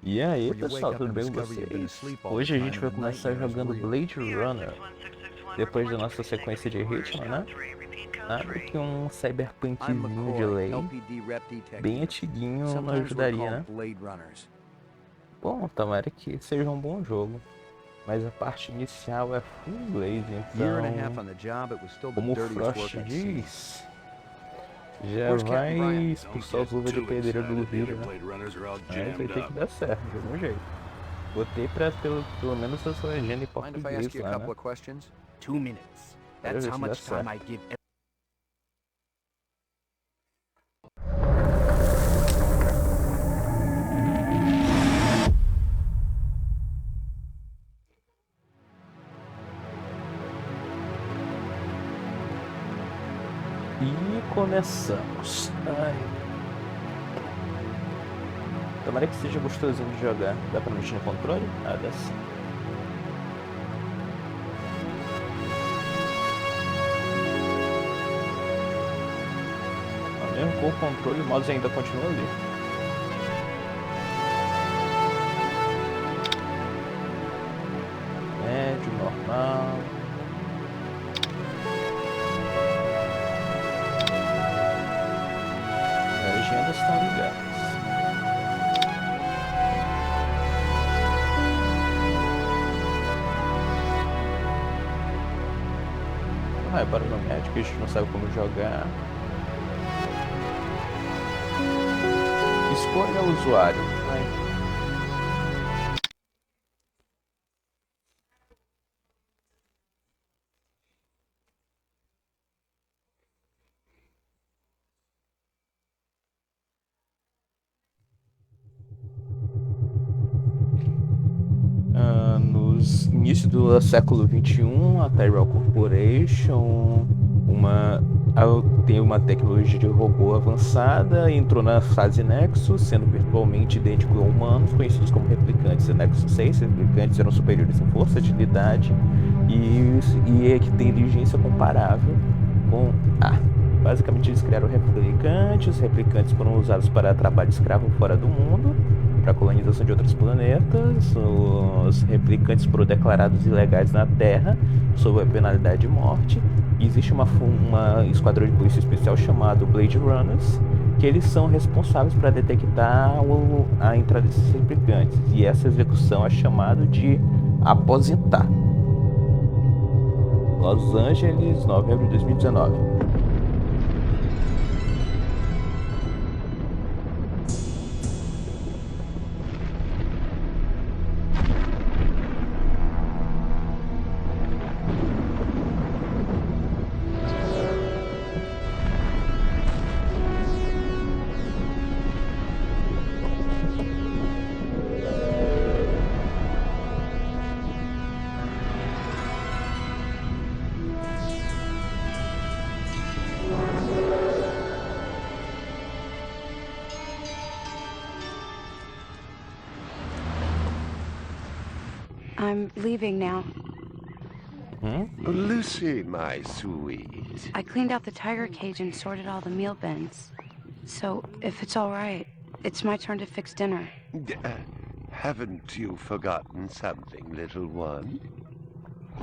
E aí pessoal, tudo bem com vocês? Hoje a gente vai começar jogando Blade Runner. Depois da nossa sequência de Hitman, né? Nada que um cyberpunkzinho de lei bem antiguinho não ajudaria, né? Bom, tomara que seja um bom jogo. Mas a parte inicial é full inglês, então, como o Frost diz, já vai expulsar os luvas de pedreiro do vídeo, né? Mas vai ter que dar certo, de algum jeito. Botei pra pelo menos a sua legenda em português lá, né? 2 minutes. Quero That's ver how se dá much time I certo. give. E começamos. Ai. Tomara que seja gostosinho de jogar. Dá pra mexer no controle? Ah, dá sim. Mesmo com o controle, o mouse ainda continua ali. Médio, normal. Legendas estão ligadas. Ah, para no médico, a gente não sabe como jogar. Escolha o usuário. Nos início do século XXI, a Tyrell Corporation tem uma tecnologia de robô avançada e entrou na fase Nexus, sendo virtualmente idêntico a humanos, conhecidos como replicantes. A Nexus 6, replicantes eram superiores em força, agilidade e inteligência comparável com A. Basicamente eles criaram replicantes, os replicantes foram usados para trabalho escravo fora do mundo, para a colonização de outros planetas. Os replicantes foram declarados ilegais na Terra, sob a penalidade de morte. E existe uma esquadrão de polícia especial chamado Blade Runners, que eles são responsáveis para detectar a entrada desses replicantes. E essa execução é chamada de aposentar. Los Angeles, 9 de abril de 2019. I'm leaving now. Lucy, my sweet. I cleaned out the tiger cage and sorted all the meal bins. So, if it's all right, it's my turn to fix dinner. Haven't you forgotten something, little one?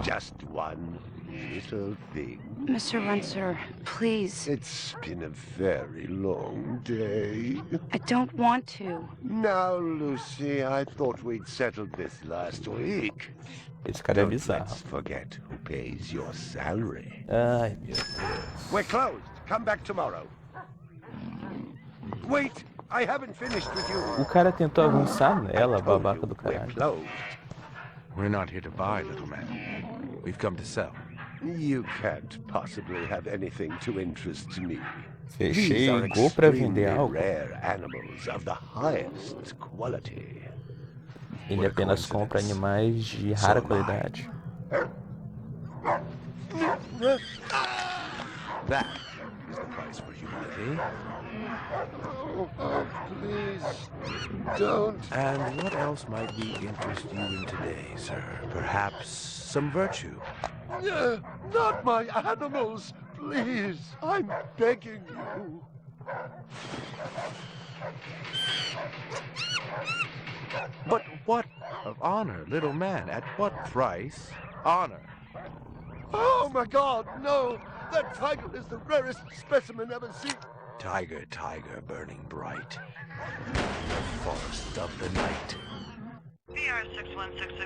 Just one little thing. Mr. Runcer, please. It's been a very long day. I don't want to. Now, Lucy, I thought we'd settled this last week. Esse cara é Don't bizarro. let's forget who pays your salary. Ai, meu Deus. We're closed. Come back tomorrow. Wait, I haven't finished with you. O cara tentou avançar nela, Told babaca you do we're caralho. closed. We're not here to buy, little man. We've come to sell. You can't possibly have anything to interest me. Fechei These are Go pra vender extremely algo. rare animals of the highest quality. Ele apenas compra animais de rara qualidade. That is the price for humanity. Oh, please, don't. And what else might we interest you in today, sir? Perhaps some virtue? Not my animals, please. I'm begging you. what? Of honor, little man. At what price? Honor. Oh my god, no! That tiger is the rarest specimen ever seen. Tiger, tiger, burning bright. The forest of the night.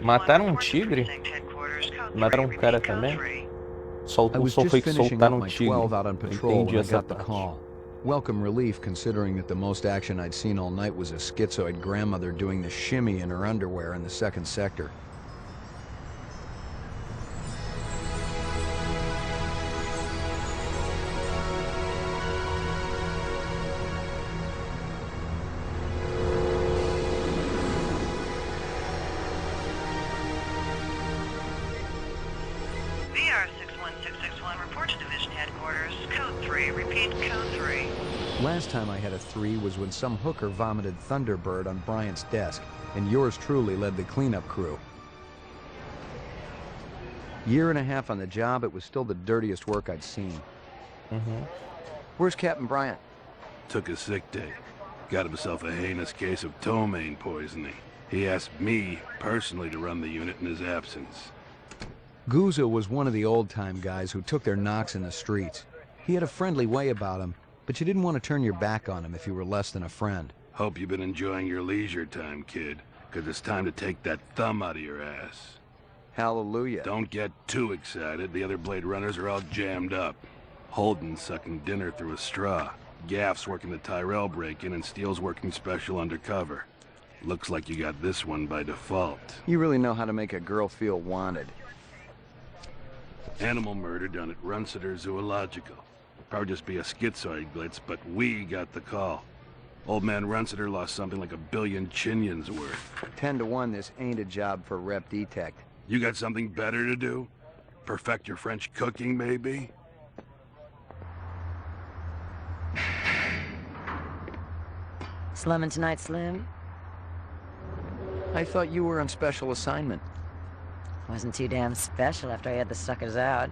Mataram um tigre? Mataram um cara também? I was Só just foi que finishing soltaram up um my tigre. 12 out on patrol Entendi when I essa got the parte. call. Welcome relief considering that the most action I'd seen all night was a schizoid grandmother doing the shimmy in her underwear in the second sector. VR61661, report to Division Headquarters. Code 3, repeat, code 3. Last time I had a 3 was when some hooker vomited Thunderbird on Bryant's desk, and yours truly led the cleanup crew. Year and a half on the job, it was still the dirtiest work I'd seen. Where's Captain Bryant? Took a sick day. Got himself a heinous case of ptomaine poisoning. He asked me personally to run the unit in his absence. Gouza was one of the old-time guys who took their knocks in the streets. He had a friendly way about him, but you didn't want to turn your back on him if you were less than a friend. Hope you've been enjoying your leisure time, kid, 'cause it's time to take that thumb out of your ass. Hallelujah. Don't get too excited. The other Blade Runners are all jammed up. Holden's sucking dinner through a straw. Gaff's working the Tyrell break-in, and Steele's working special undercover. Looks like you got this one by default. You really know how to make a girl feel wanted. Animal murder done at Runciter Zoological. Probably just be a schizoid glitz, but we got the call. Old man Runciter lost something like 1 billion Chinyans worth. 10 to 1, this ain't a job for Rep Detect. You got something better to do? Perfect your French cooking, maybe? Slumming tonight, Slim? I thought you were on special assignment. Wasn't too damn special after I had the suckers out.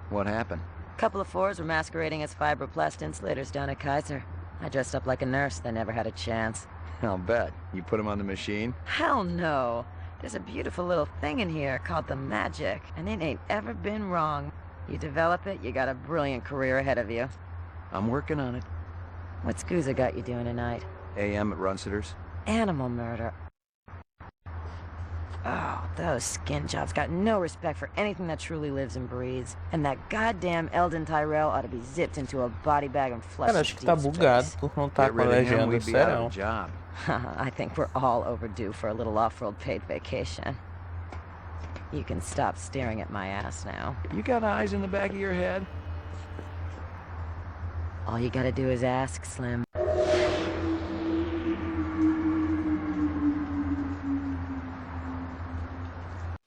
What happened? Couple of fours were masquerading as fibroplast insulators down at Kaiser. I dressed up like a nurse, they never had a chance. I'll bet. You put him on the machine? Hell no! There's a beautiful little thing in here called the magic, and it ain't ever been wrong. You develop it, you got a brilliant career ahead of you. I'm working on it. What's Gouza got you doing tonight? AM at Runciter's. Animal murder. Oh, those skin jobs got no respect for anything that truly lives and breathes. And that goddamn Eldon Tyrell ought to be zipped into a body bag and flushed. Cara, acho que tá bugado por não tá com a legenda, serão. I think we're all overdue for a little off-world paid vacation. You can stop staring at my ass now. You got eyes in the back of your head? All you gotta do is ask, Slim.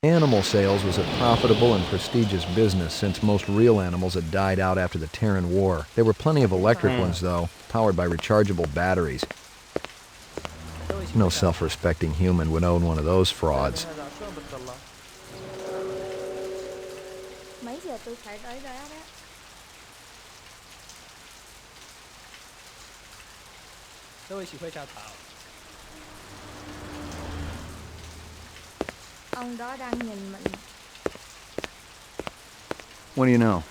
Animal sales was a profitable and prestigious business since most real animals had died out after the Terran War. There were plenty of electric ones, though, powered by rechargeable batteries. No self-respecting human would own one of those frauds. Mấy giờ tôi phải tới đó đó? Tôi chỉ phải chào Thảo. Ông đó đang nhìn mình. What do you know?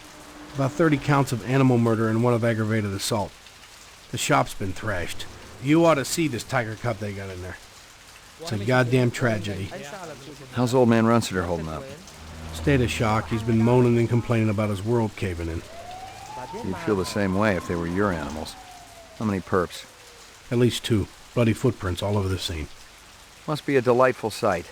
About 30 counts of animal murder and 1 of aggravated assault. The shop's been thrashed. You ought to see this tiger cub they got in there. It's a goddamn tragedy. How's old man Runciter holding up? State of shock. He's been moaning and complaining about his world caving in. You'd feel the same way if they were your animals. How many perps? At least 2. Bloody footprints all over the scene. Must be a delightful sight.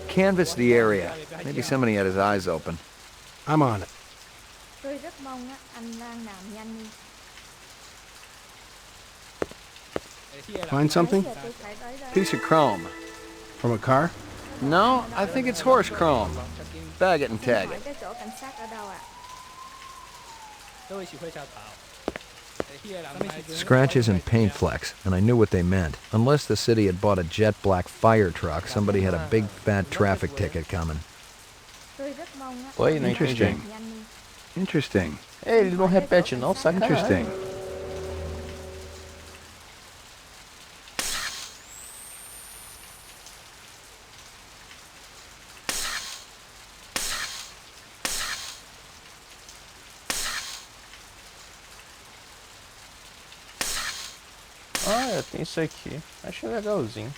Canvass the area. Maybe somebody had his eyes open. I'm on it. Tôi rất mong anh đang làm nhanh đi. Find something? Piece of chrome. From a car? No, I think it's horse chrome. Bag it and tag it. Cái chỗ cảnh sát ở đâu ạ? Scratches and paint flecks, and I knew what they meant. Unless the city had bought a jet black fire truck, somebody had a big fat traffic ticket coming. Oi, não entendi. Interesting. É, ele não repete não, sacanagem. Interesting. Ah, tem isso aqui. Achei legalzinho.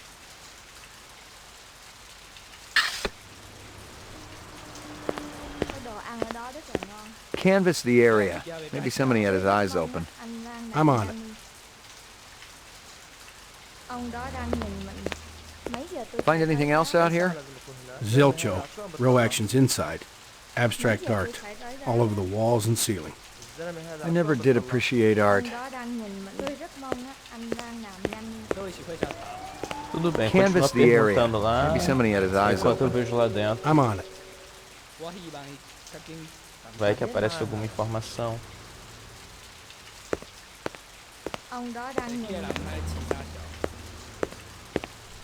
Cái đồ ăn ở đó rất là ngon. Canvass the area. Maybe somebody had his eyes open. Anh đang I'm on it. Ông đó đang nhìn mình. Mấy giờ tôi Find anything else out here? Zilcho. Row actions inside. Abstract art. All over the walls and ceiling. I never did appreciate art. Ông đó đang nhìn mình. Tôi rất mong á, anh đang làm nhanh. Tudo bem, Canvass continua the area. perguntando lá Maybe somebody had his eyes enquanto eu open. vejo lá dentro. I'm on it. Vai que aparece alguma informação. Ông đó đang nhìn mình.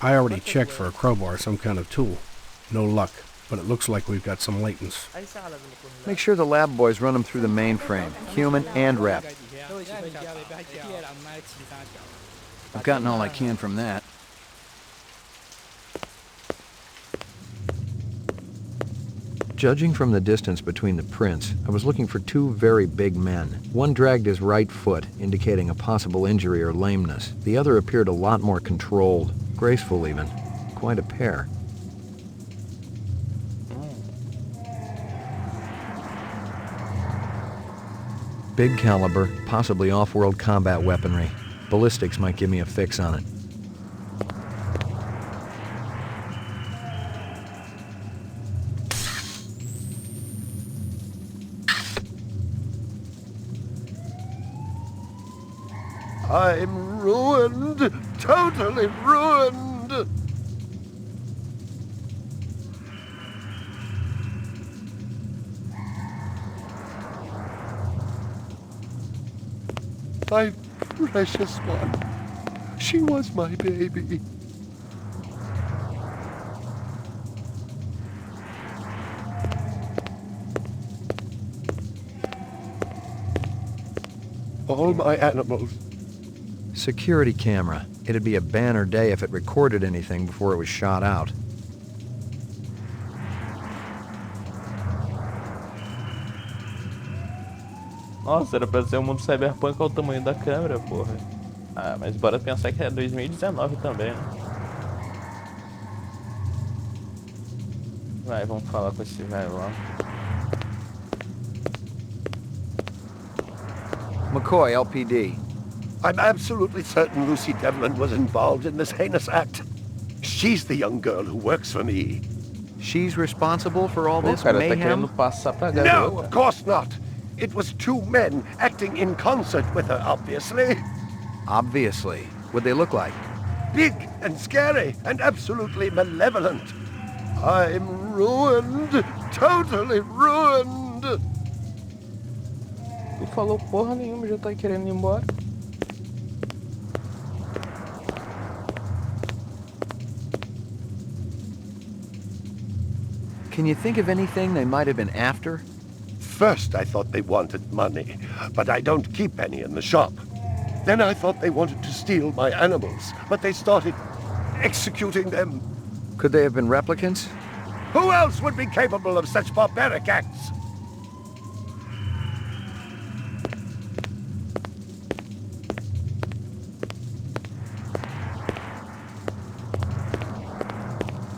I already checked for a crowbar, some kind of tool. No luck, but it looks like we've got some latents. Make sure the lab boys run them through the mainframe, human and rep. I've gotten all I can from that. Judging from the distance between the prints, I was looking for two very big men. One dragged his right foot, indicating a possible injury or lameness. The other appeared a lot more controlled, graceful even. Quite a pair. Big caliber, possibly off-world combat weaponry. Ballistics might give me a fix on it. I'm ruined, totally ruined. My precious one. She was my baby. All my animals. Security camera. It'd be a banner day if it recorded anything before it was shot out. Nossa, era pra ser um mundo cyberpunk ao tamanho da câmera, porra. Ah, mas bora pensar que é 2019 também, né? Vai, vamos falar com esse velho lá. McCoy, LPD. I'm absolutely certain Lucy Devlin was involved in this heinous act. She's the young girl who works for me. She's responsible for all this Cara, tá mayhem? querendo passar pra No, garota. of course not. It was two men acting in concert with her, obviously. Obviously. What'd they look like? Big and scary and absolutely malevolent. I'm ruined, totally ruined. Tu falou porra nenhuma, já tá querendo ir embora. Can you think of anything they might have been after? First, I thought they wanted money, but I don't keep any in the shop. Then I thought they wanted to steal my animals, but they started executing them. Could they have been replicants? Who else would be capable of such barbaric acts?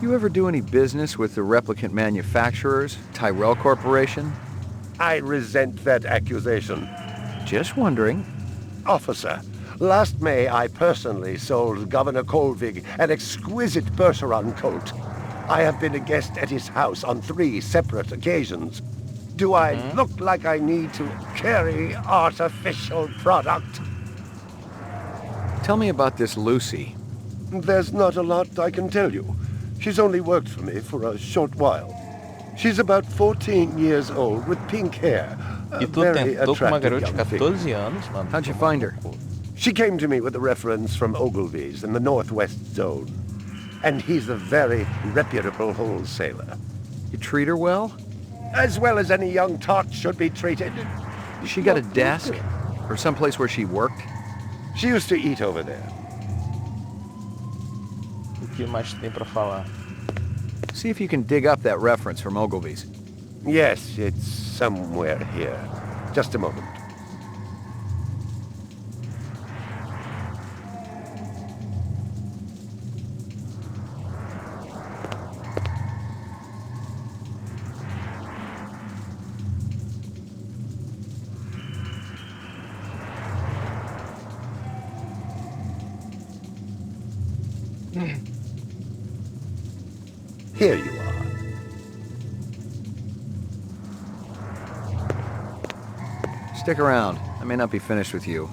You ever do any business with the replicant manufacturers, Tyrell Corporation? I resent that accusation. Just wondering. Officer, last May I personally sold Governor Colvig an exquisite Bergeron coat. I have been a guest at his house on 3 separate occasions. Do I look like I need to carry artificial product? Tell me about this Lucy. There's not a lot I can tell you. She's only worked for me for a short while. She's about 14 years old with pink hair. E tu tentou com uma garota de 14 anos, mano? How'd you find her? She came to me with a reference from Ogilvy's in the Northwest Zone. And he's a very reputable wholesaler. You treat her well? As well as any young tot should be treated. She got a desk? Or someplace where she worked? She used to eat over there. O que mais tem pra falar? See if you can dig up that reference from Ogilvy's. Yes, it's somewhere here. Just a moment. Here you are. Stick around. I may not be finished with you.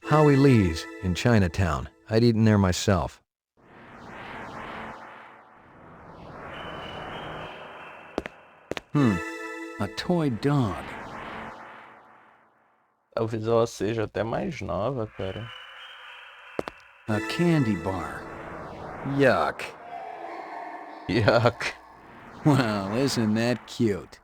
Howie Lee's in Chinatown. I'd eaten there myself. A toy dog. Talvez ela seja até mais nova, cara. A candy bar. Yuck. Yuck. Well, isn't that cute?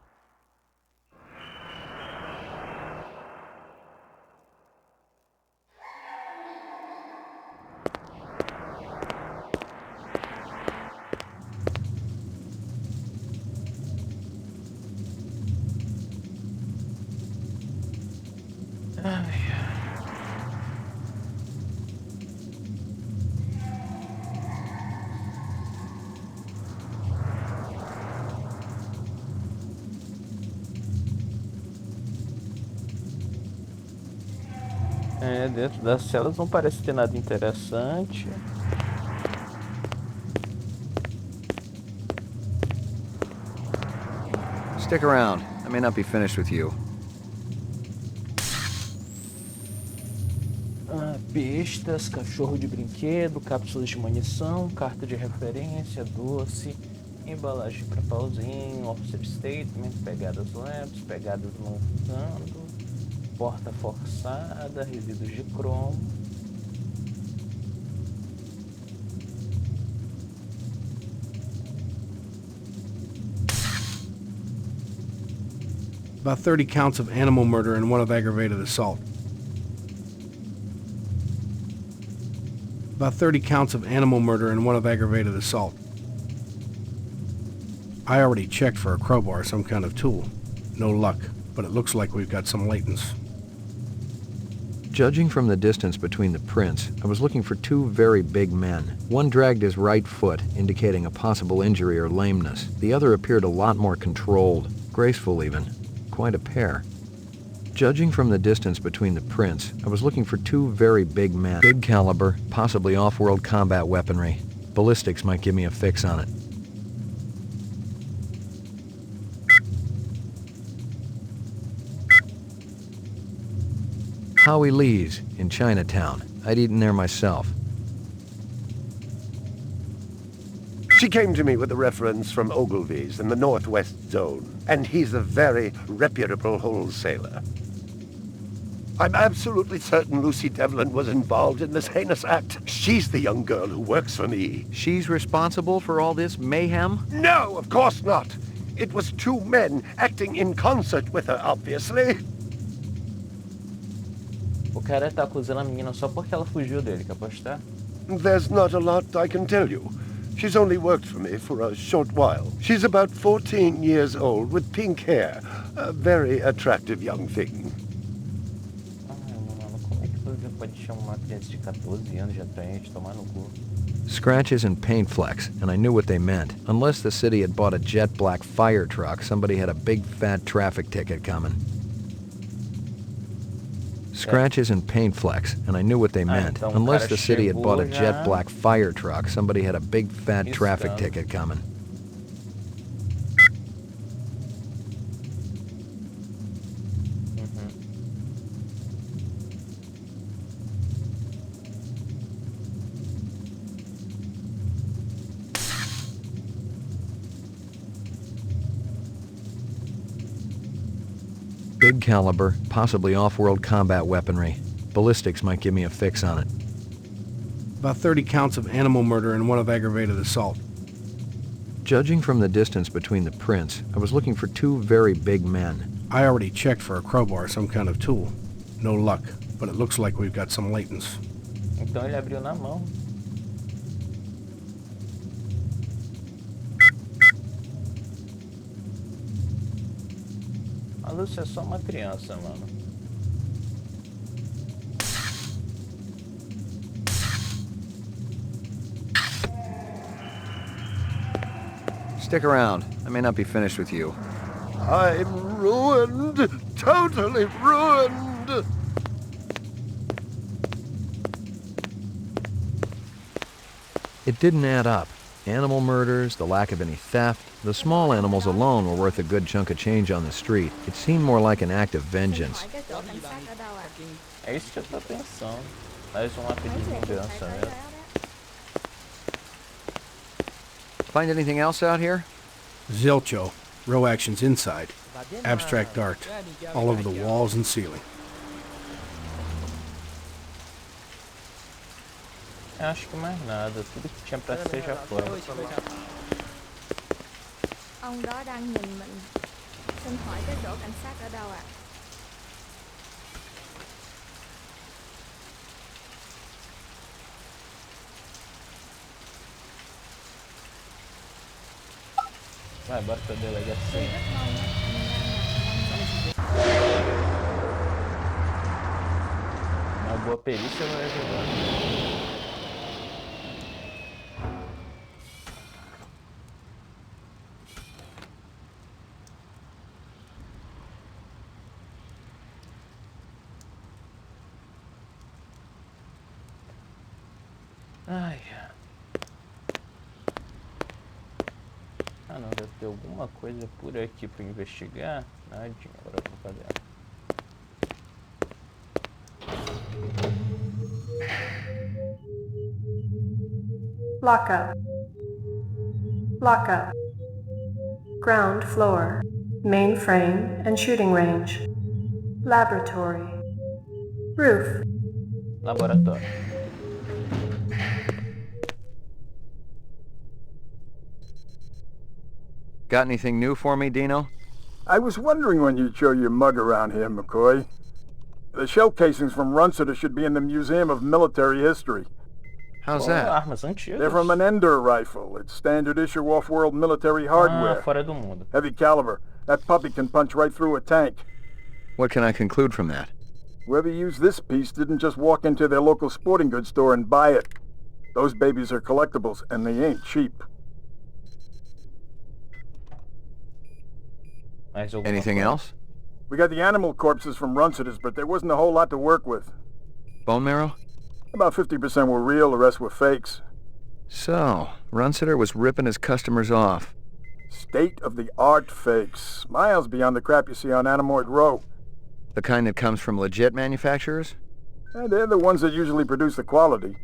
É, dentro das celas não parece ter nada interessante. Stick around. I may not be finished with you. Bestas, cachorro de brinquedo, cápsulas de munição, carta de referência, doce, embalagem para pauzinho, officer statement, pegadas leves, pegadas no canto, porta forçada, resíduos de cromo. About 30 counts of animal murder and one of aggravated assault. About 30 counts of animal murder and one of aggravated assault. I already checked for a crowbar, some kind of tool. No luck, but it looks like we've got some latents. Judging from the distance between the prints, I was looking for two very big men. One dragged his right foot, indicating a possible injury or lameness. The other appeared a lot more controlled, graceful even. Quite a pair. Judging from the distance between the prints, I was looking for two very big men. Big caliber, possibly off-world combat weaponry. Ballistics might give me a fix on it. Howie Lee's in Chinatown. I'd eaten there myself. She came to me with a reference from Ogilvy's in the Northwest Zone, and he's a very reputable wholesaler. I'm absolutely certain Lucy Devlin was involved in this heinous act. She's the young girl who works for me. She's responsible for all this mayhem? No, of course not. It was two men acting in concert with her, obviously. O cara tá acusando a menina só porque ela fugiu dele, quer apostar? There's not a lot I can tell you. She's only worked for me for a short while. She's about 14 years old with pink hair. A very attractive young thing. Mano, como é que você pode chamar uma criança de 14 anos de atraente, tomar no cu? Scratches and paint flecks, and I knew what they meant. Unless the city had bought a jet black fire truck, somebody had a big fat traffic ticket coming. Scratches and paint flecks, and I knew what they meant. Então Unless the city had bought a já. jet black fire truck, somebody had a big fat traffic ticket coming. Big caliber, possibly off-world combat weaponry. Ballistics might give me a fix on it. About 30 counts of animal murder and one of aggravated assault. Judging from the distance between the prints, I was looking for two very big men. I already checked for a crowbar, some kind of tool. No luck, but it looks like we've got some latents. Então ele abriu na mão. A Lúcia é só uma criança, mano. Stick around. I may not be finished with you. I'm ruined. Totally ruined. It didn't add up. Animal murders, the lack of any theft, the small animals alone were worth a good chunk of change on the street. It seemed more like an act of vengeance. Cái chỗ cảnh sát ở đâu ạ? É isso que eu tô pensando. Mais um ato de vingança, né? Find anything else out here? Zilcho. Row actions inside. Abstract art. All over the walls and ceiling. Acho que mais nada. Tudo que tinha pra ser já foi. Ông đó đang nhìn mình. Xin hỏi cái chỗ cảnh sát ở đâu ạ? Vai, bora pra delegacia. Uma boa perícia vai ajudar. Ai. Ah não, deve ter alguma coisa por aqui pra investigar. Nadinha, agora eu vou fazer. Lockup. Lockup. Ground floor. Mainframe and shooting range. Laboratory. Roof. Laboratório. Got anything new for me, Dino? I was wondering when you'd show your mug around here, McCoy. The shell casings from Runciter should be in the Museum of Military History. How's that? Armas antigas. They're from an Ender rifle. It's standard issue off-world military hardware. Fora do mundo. Heavy caliber. That puppy can punch right through a tank. What can I conclude from that? Whoever used this piece didn't just walk into their local sporting goods store and buy it. Those babies are collectibles, and they ain't cheap. Anything else? We got the animal corpses from Runciter's, but there wasn't a whole lot to work with. Bone marrow? About 50% were real, the rest were fakes. So, Runciter was ripping his customers off. State-of-the-art fakes. Miles beyond the crap you see on Animoid Row. The kind that comes from legit manufacturers? They're the ones that usually produce the quality.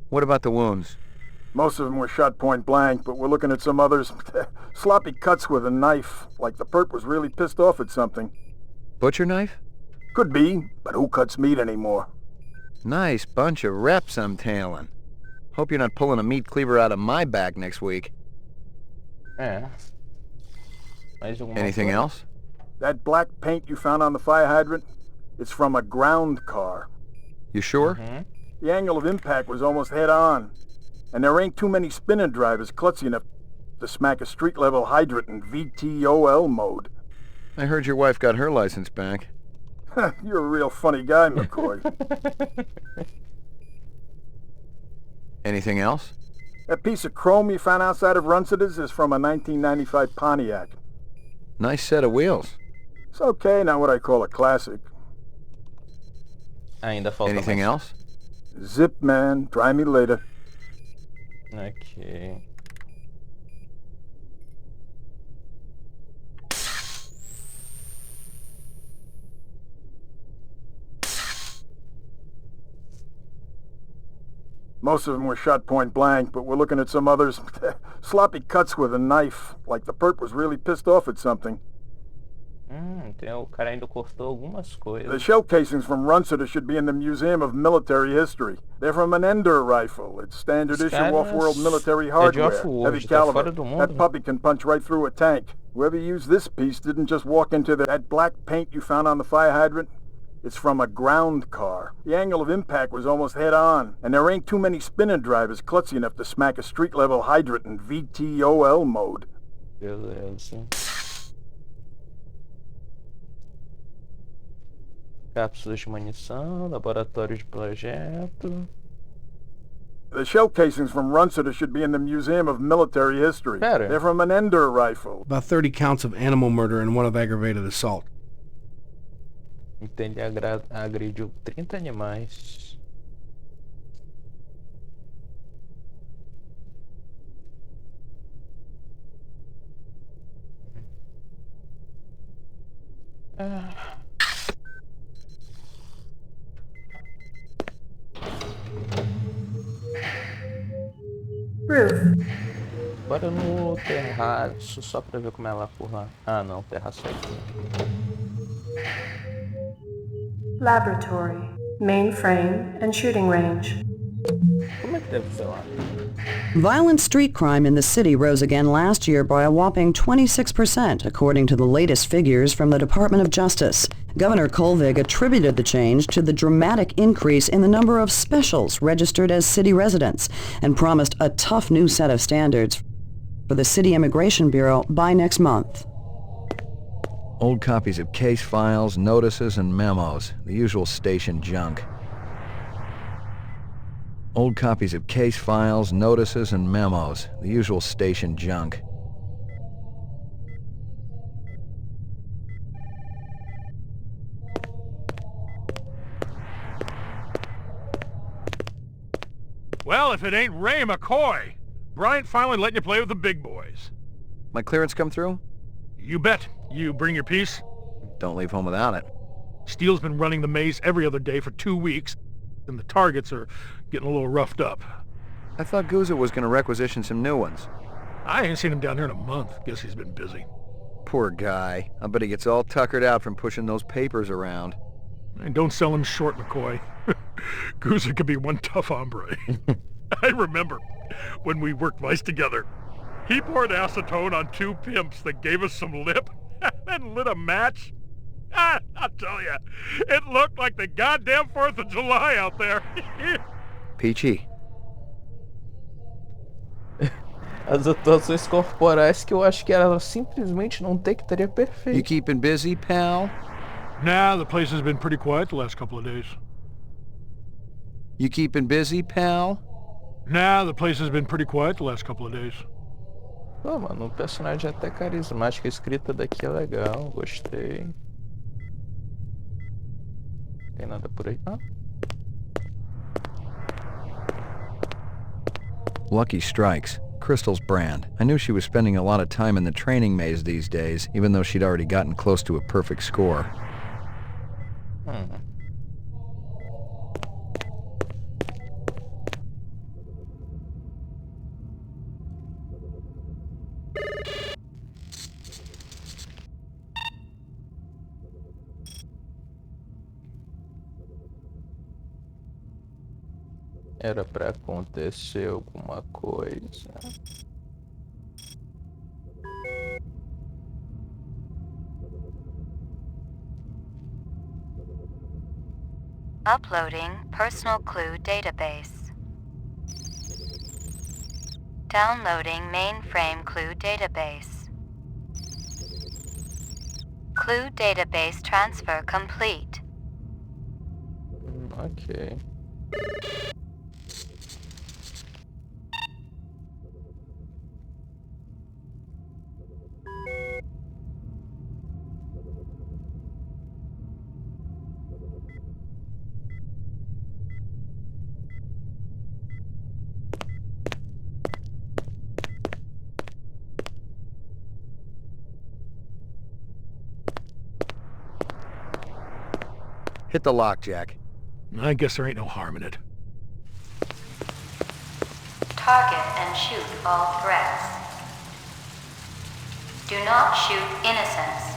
What about the wounds? Most of them were shot point blank, but we're looking at some others. Sloppy cuts with a knife, like the perp was really pissed off at something. Butcher knife? Could be, but who cuts meat anymore? Nice bunch of reps I'm tailing. Hope you're not pulling a meat cleaver out of my back next week. Anything else? That black paint you found on the fire hydrant? It's from a ground car. You sure? The angle of impact was almost head-on. And there ain't too many spinner drivers klutzy enough to smack a street-level hydrant in VTOL mode. I heard your wife got her license back. You're a real funny guy, McCoy. Anything else? That piece of chrome you found outside of Runciter's is from a 1995 Pontiac. Nice set of wheels. It's okay, not what I call a classic. Ainda falta Anything mais. else? Zip, man. Try me later. Ok. Most of them were shot point blank, but we're looking at some others. Sloppy cuts with a knife, like the perp was really pissed off at something. Então o cara ainda cortou algumas coisas. The shell casings from Runciter should be in the Museum of Military History. They're from an Ender rifle. It's standard issue off-world military hardware. Heavy caliber. That puppy can punch right through a tank. Whoever used this piece didn't just walk into that black paint you found on the fire hydrant. It's from a ground car. The angle of impact was almost head-on, and there ain't too many spinner drivers klutzy enough to smack a street-level hydrant in VTOL mode. Beleza. Cápsulas de munição, laboratório de projeto. The shell casings from Runceta should be in the Museum of Military History. They're from an Ender rifle. About 30 counts of animal murder and 1 of aggravated assault. Então ele agrediu 30 animais. Roof. Bora no terraço só pra ver como é lá por lá. Ah não, terraço é aqui. Laboratory, mainframe, and shooting range. Como é que deve ser lá? Violent street crime in the city rose again last year by a whopping 26%, according to the latest figures from the Department of Justice. Governor Kolvig attributed the change to the dramatic increase in the number of specials registered as city residents and promised a tough new set of standards for the City Immigration Bureau by next month. Old copies of case files, notices, and memos. The usual station junk. Old copies of case files, notices, and memos. The usual station junk. Well, if it ain't Ray McCoy! Bryant finally letting you play with the big boys. My clearance come through? You bet. You bring your piece? Don't leave home without it. Steele's been running the maze every other day for 2 weeks, and the targets are getting a little roughed up. I thought Guzzo was going to requisition some new ones. I ain't seen him down here in a month. Guess he's been busy. Poor guy. I bet he gets all tuckered out from pushing those papers around. And don't sell him short, McCoy. Guzzo could be one tough hombre. I remember when we worked mice together. He poured acetone on 2 pimps that gave us some lip and lit a match. I'll tell you, it looked like the goddamn 4th of July out there. Peachy. As atuações corporais que eu acho que ela simplesmente não tem, que estaria perfeito. You keeping busy, pal? Nah, the place has been pretty quiet the last couple of days. You keeping busy, pal? Nah, the place has been pretty quiet the last couple of days. Pô, mano, o personagem é até carismático, a escrita daqui é legal, gostei. Tem nada por aí? Ah. Lucky Strikes. Crystal's brand. I knew she was spending a lot of time in the training maze these days, even though she'd already gotten close to a perfect score. Era pra acontecer alguma coisa. Uploading personal clue database. Downloading mainframe clue database. Clue database transfer complete. Ok. Hit the lock, Jack. I guess there ain't no harm in it. Target and shoot all threats. Do not shoot innocents.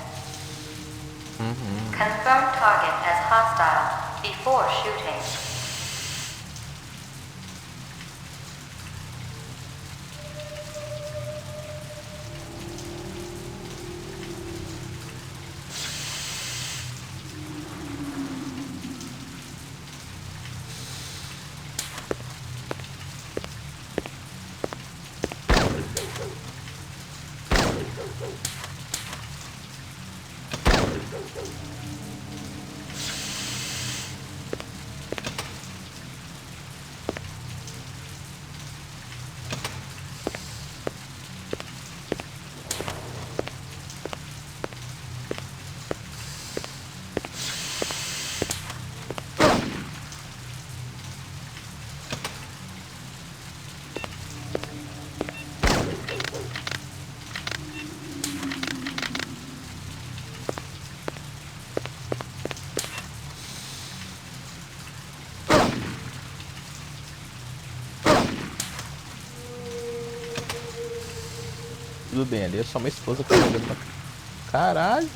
Confirm target as hostile before shooting. Tudo bem, ali é só uma esposa que tá jogando pra... Caralho.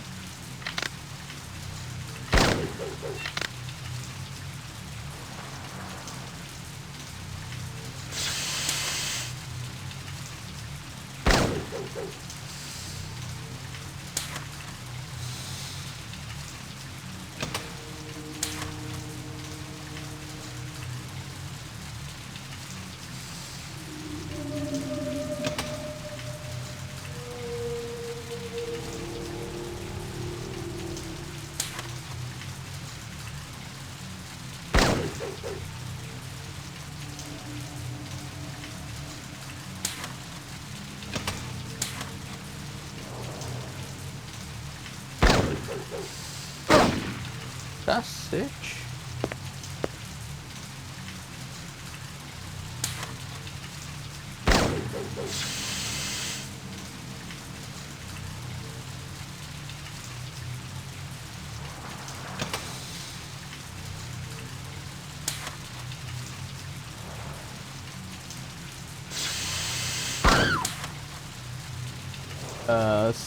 Cacete.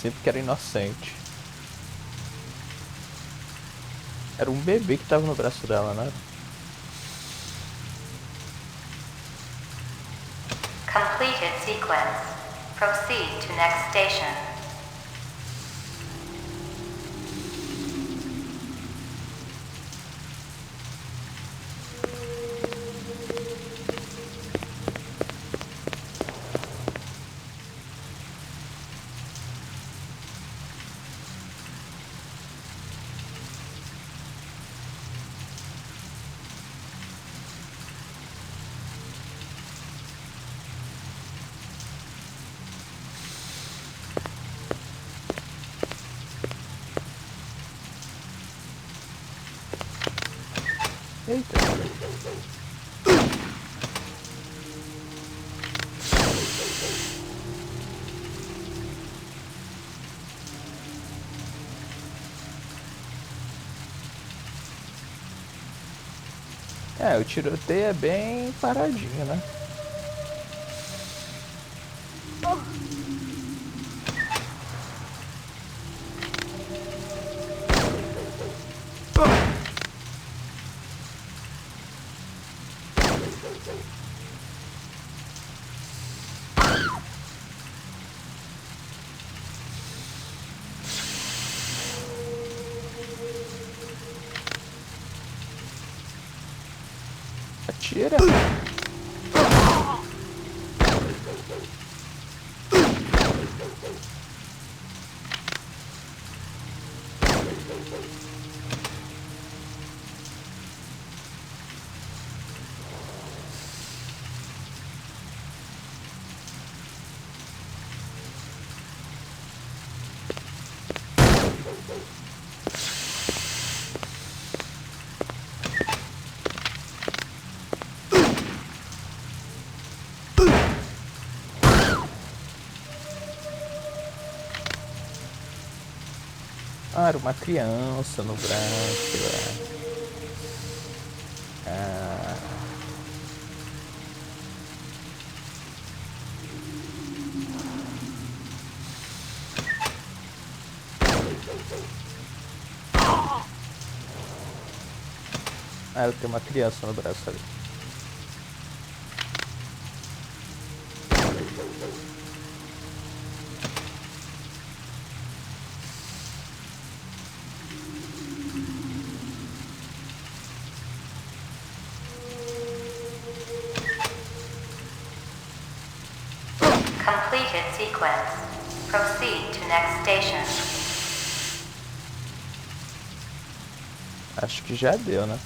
Sinto que era inocente. Era um bebê que tava no braço dela, né? Completed sequence. Proceed to next station. Eita. O tiroteio é bem paradinho, né? Atira. Ah, era uma criança no braço. Eu tenho uma criança no braço ali. Completed sequence. Proceed to next station. Acho que já deu, né?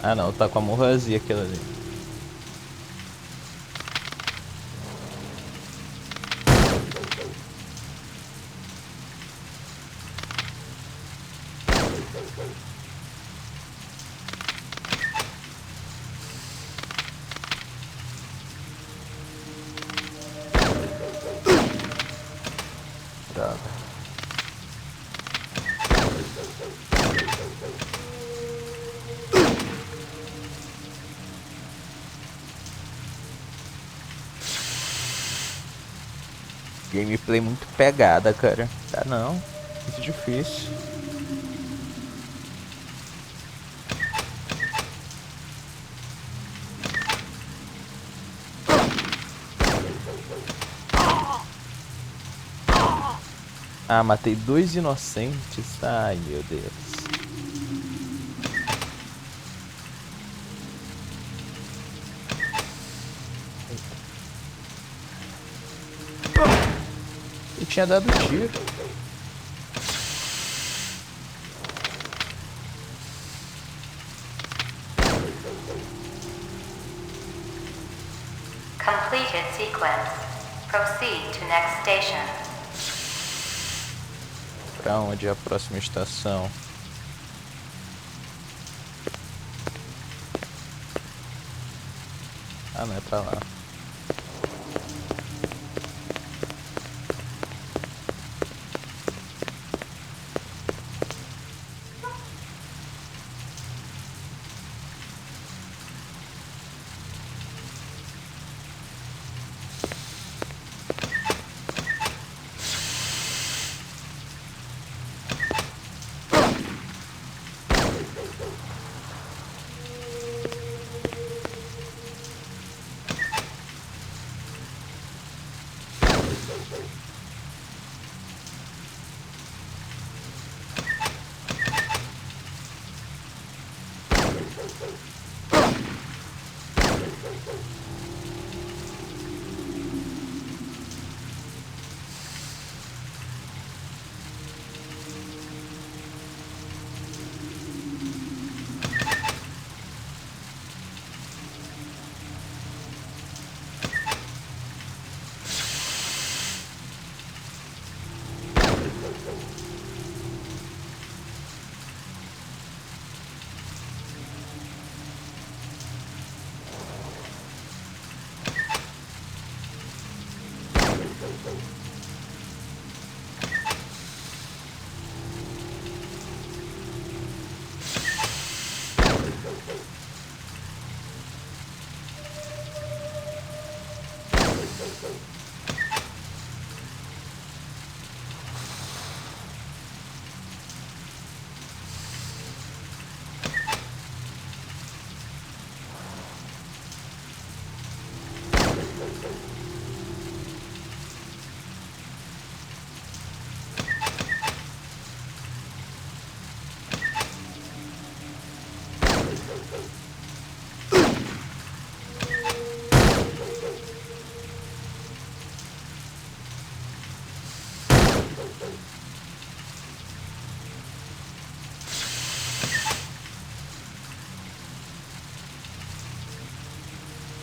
Ah não, tá com a mão vazia aquilo ali. Droga. Gameplay muito pegada, cara. Tá não. Muito difícil. Ah, matei 2 inocentes. Ai, meu Deus. Eu tinha dado tiro. Completed sequence. Proceed to next station. Pra onde é a próxima estação? Ah, não é pra lá.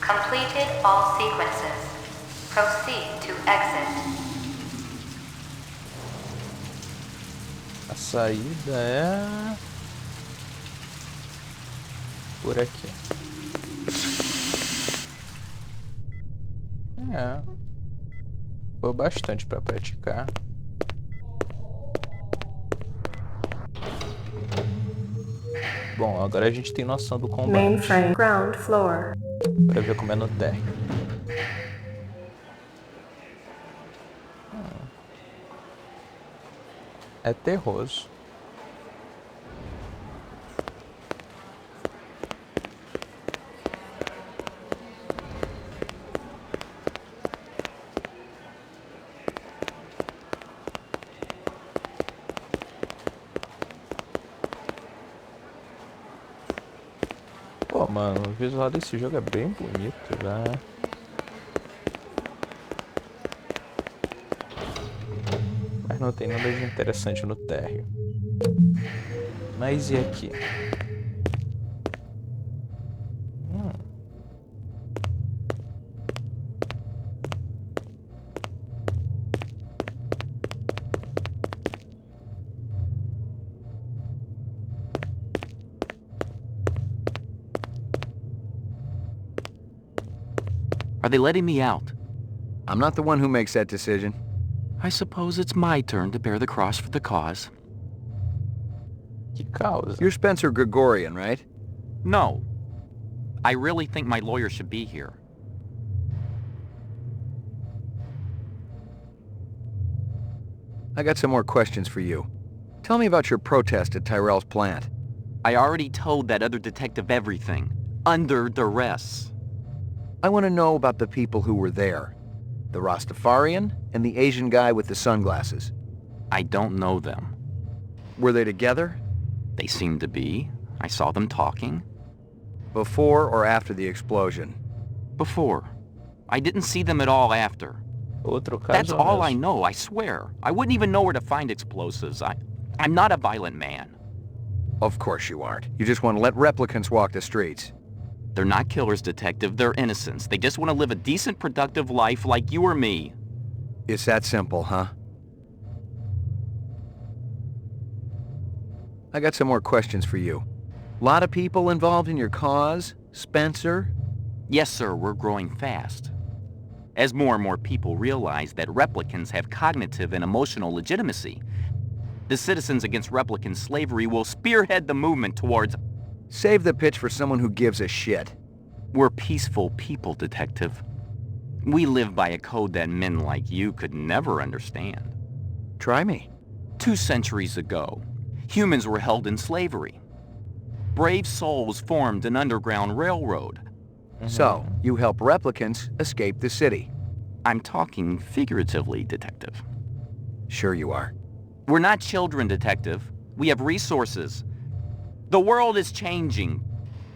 Completed all sequences. Proceed to exit. A saída é por aqui. É. Foi bastante para praticar. Bom, agora a gente tem noção do combate. Mainframe, ground floor. Pra ver como é no térreo. É terroso. Pô, mano, o visual desse jogo é bem bonito, né? Mas não tem nada de interessante no térreo. Mas e aqui? Are they letting me out? I'm not the one who makes that decision. I suppose it's my turn to bear the cross for the cause. Que causa? You're Spencer Gregorian, right? No. I really think my lawyer should be here. I got some more questions for you. Tell me about your protest at Tyrell's plant. I already told that other detective everything. Under duress. I want to know about the people who were there. The Rastafarian and the Asian guy with the sunglasses. I don't know them. Were they together? They seemed to be. I saw them talking. Before or after the explosion? Before. I didn't see them at all after. That's all I know, I swear. I wouldn't even know where to find explosives. I'm not a violent man. Of course you aren't. You just want to let replicants walk the streets. They're not killers, Detective. They're innocents. They just want to live a decent, productive life like you or me. It's that simple, huh? I got some more questions for you. Lot of people involved in your cause, Spencer? Yes, sir. We're growing fast. As more and more people realize that replicants have cognitive and emotional legitimacy, the Citizens Against Replicant Slavery will spearhead the movement towards... Save the pitch for someone who gives a shit. We're peaceful people, Detective. We live by a code that men like you could never understand. Try me. 2 centuries ago, humans were held in slavery. Brave souls formed an underground railroad. So, you help replicants escape the city. I'm talking figuratively, Detective. Sure you are. We're not children, Detective. We have resources. The world is changing.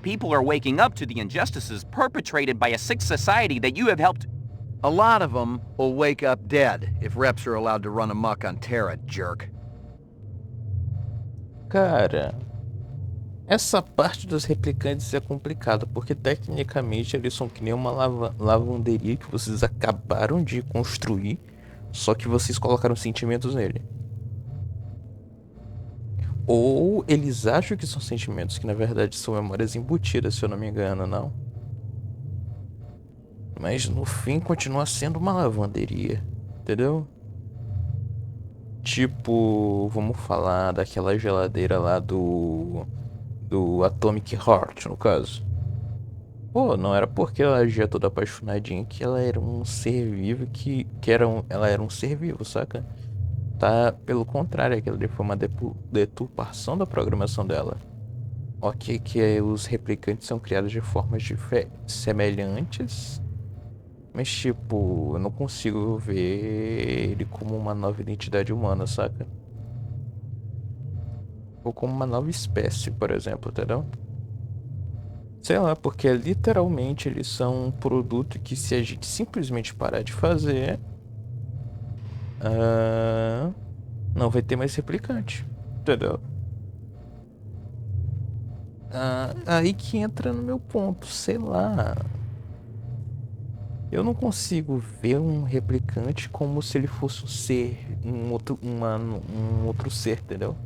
People are waking up to the injustices perpetrated by a sick society that you have helped... A lot of them will wake up dead if reps are allowed to run amok on Terra, jerk. Cara, essa parte dos replicantes é complicada, porque tecnicamente eles são que nem uma lavanderia que vocês acabaram de construir, só que vocês colocaram sentimentos nele. Ou eles acham que são sentimentos, que na verdade são memórias embutidas, se eu não me engano, não. Mas no fim continua sendo uma lavanderia, entendeu? Tipo, vamos falar daquela geladeira lá do Atomic Heart, no caso. Pô, não era porque ela agia toda apaixonadinha que ela era um ser vivo ela era um ser vivo, saca? Tá, pelo contrário, aquilo ali foi uma deturpação da programação dela. Ok, que os replicantes são criados de formas semelhantes, mas tipo, eu não consigo ver ele como uma nova identidade humana, saca? Ou como uma nova espécie, por exemplo, entendeu? Sei lá, porque literalmente eles são um produto que, se a gente simplesmente parar de fazer, não vai ter mais replicante, entendeu? Aí que entra no meu ponto, sei lá. Eu não consigo ver um replicante como se ele fosse um ser, um outro ser, entendeu?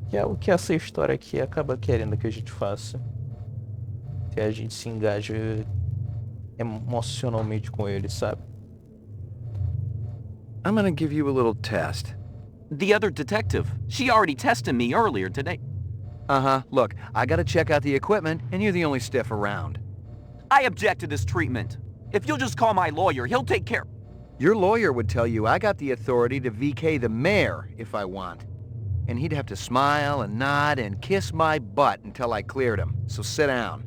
Que é o que essa história aqui acaba querendo que a gente faça. Que a gente se engaje emocionalmente com ele, sabe? I'm gonna give you a little test. The other detective, she already tested me earlier today. Uh-huh. Look, I gotta check out the equipment, and you're the only stiff around. I object to this treatment. If you'll just call my lawyer, he'll take care... Your lawyer would tell you I got the authority to VK the mayor if I want. And he'd have to smile and nod and kiss my butt until I cleared him. So sit down.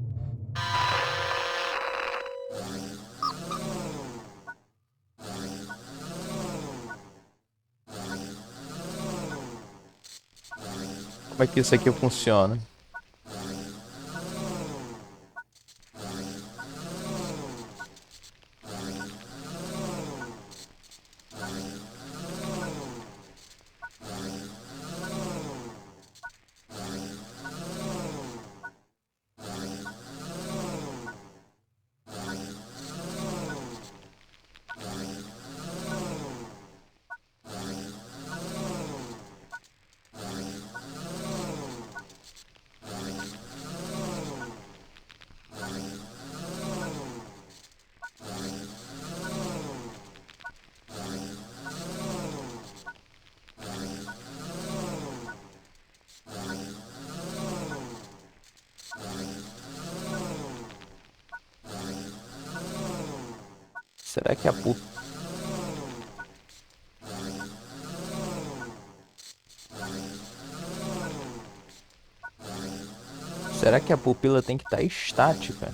Como é que isso aqui funciona? Será que a Será que a pupila tem que estar estática?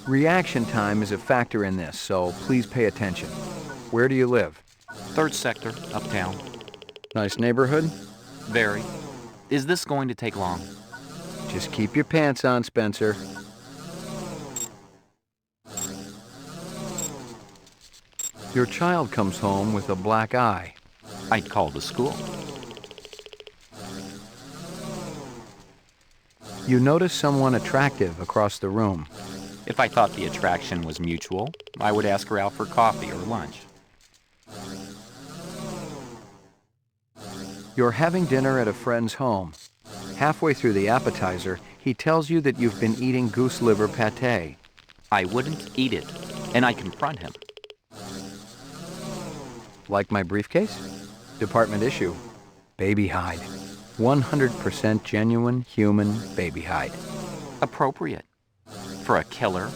Reaction time is a factor in this, so please pay attention. Where do you live? 3rd sector, uptown. Nice neighborhood? Very. Is this going to take long? Just keep your pants on, Spencer. Your child comes home with a black eye. I'd call the school. You notice someone attractive across the room. If I thought the attraction was mutual, I would ask her out for coffee or lunch. You're having dinner at a friend's home. Halfway through the appetizer, he tells you that you've been eating goose liver pâté. I wouldn't eat it, and I confront him. Like my briefcase? Department issue. Baby hide. 100% genuine human baby hide. Appropriate. For a killer.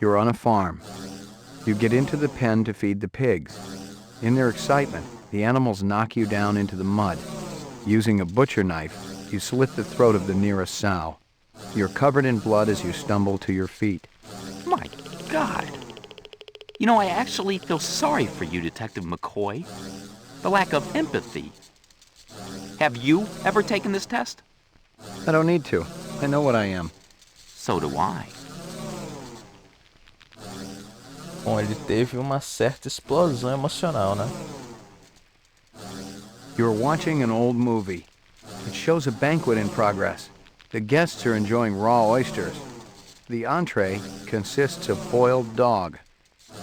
You're on a farm. You get into the pen to feed the pigs. In their excitement, the animals knock you down into the mud. Using a butcher knife, you slit the throat of the nearest sow. You're covered in blood as you stumble to your feet. My God. You know, I actually feel sorry for you, Detective McCoy. The lack of empathy. Have you ever taken this test? I don't need to. I know what I am. So do I. Bom, ele teve uma certa explosão emocional, né? You're watching an old movie. It shows a banquet in progress. The guests are enjoying raw oysters. The entree consists of boiled dog.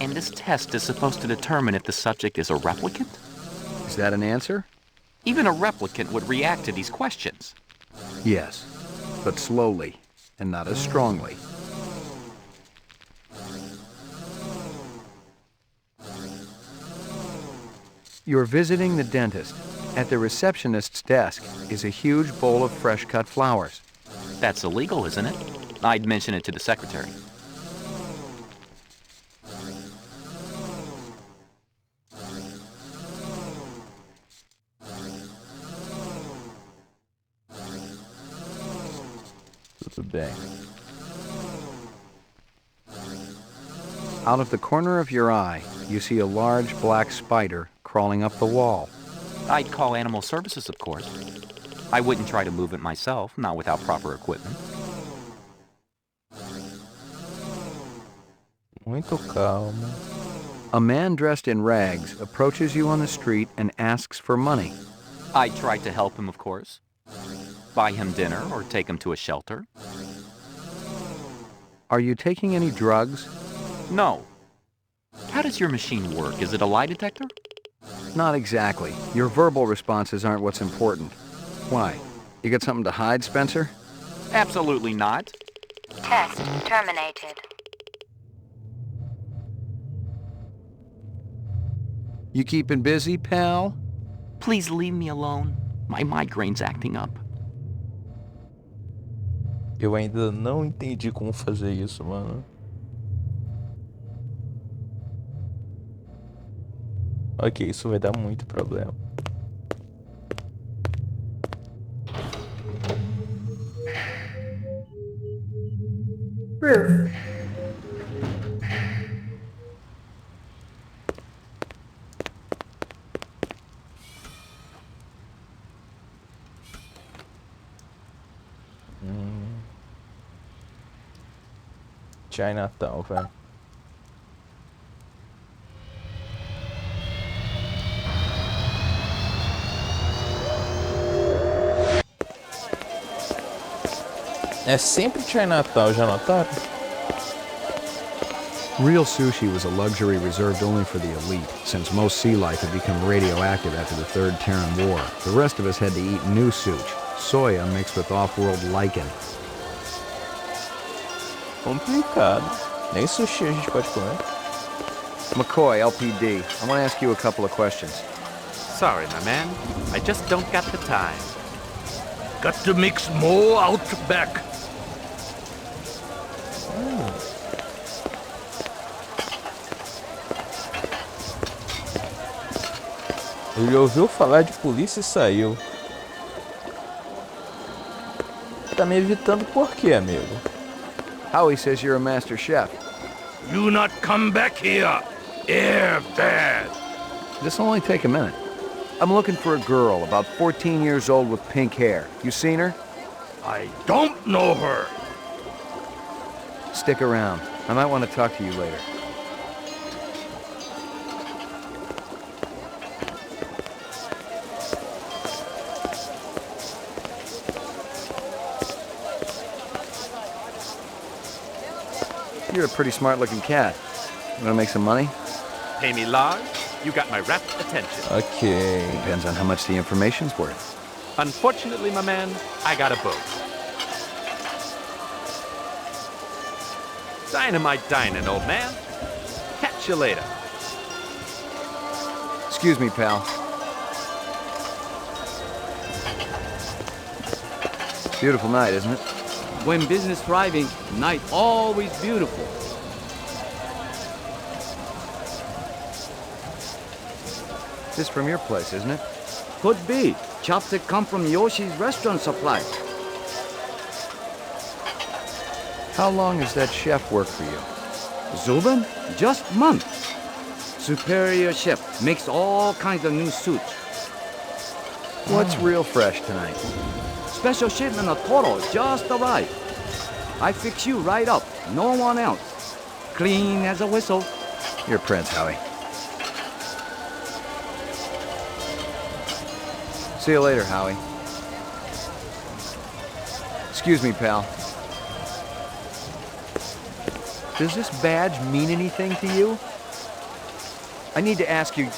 And this test is supposed to determine if the subject is a replicant? Is that an answer? Even a replicant would react to these questions. Yes, but slowly, and not as strongly. You're visiting the dentist. At the receptionist's desk is a huge bowl of fresh-cut flowers. That's illegal, isn't it? I'd mention it to the secretary. Tudo bem. Out of the corner of your eye, you see a large black spider crawling up the wall. I'd call animal services, of course. I wouldn't try to move it myself, not without proper equipment. Muito calmo. A man dressed in rags approaches you on the street and asks for money. I tried to help him, of course. Buy him dinner or take him to a shelter. Are you taking any drugs? No. How does your machine work? Is it a lie detector? Not exactly. Your verbal responses aren't what's important. Why? You got something to hide, Spencer? Absolutely not. Test terminated. You keeping busy, pal? Please leave me alone. My migraine's acting up. Eu ainda não entendi como fazer isso, mano. Ok, isso vai dar muito problema. Roof. Chinatown, velho. É sempre Chinatown, já notaram? Real sushi was a luxury reserved only for the elite, since most sea life had become radioactive after the Third Terran War. The rest of us had to eat new sushi, soya mixed with off-world lichen. Complicado. Nem sushi a gente pode comer. McCoy, LPD, I want to ask you a couple of questions. Sorry, my man. I just don't got the time. Got to mix more out back. Ele ouviu falar de polícia e saiu. Tá me evitando por quê, amigo? Howie says you're a master chef. You not come back here. Air bad. This'll only take a minute. I'm looking for a girl, about 14 years old with pink hair. You seen her? I don't know her. Stick around. I might want to talk to you later. You're a pretty smart-looking cat. You wanna make some money? Pay me large, you got my rapt attention. Okay. Depends on how much the information's worth. Unfortunately, my man, I got a boat. Dynamite dining, old man. Catch you later. Excuse me, pal. Beautiful night, isn't it? When business thriving, night always beautiful. This from your place, isn't it? Could be. Chopstick come from Yoshi's restaurant supply. How long has that chef worked for you? Zubin? Just month. Superior chef makes all kinds of new suits. What's real fresh tonight? Special shipment of Toro just arrived. I fix you right up. No one else. Clean as a whistle. You're Prince, Howie. See you later, Howie. Excuse me, pal. Does this badge mean anything to you? I need to ask you...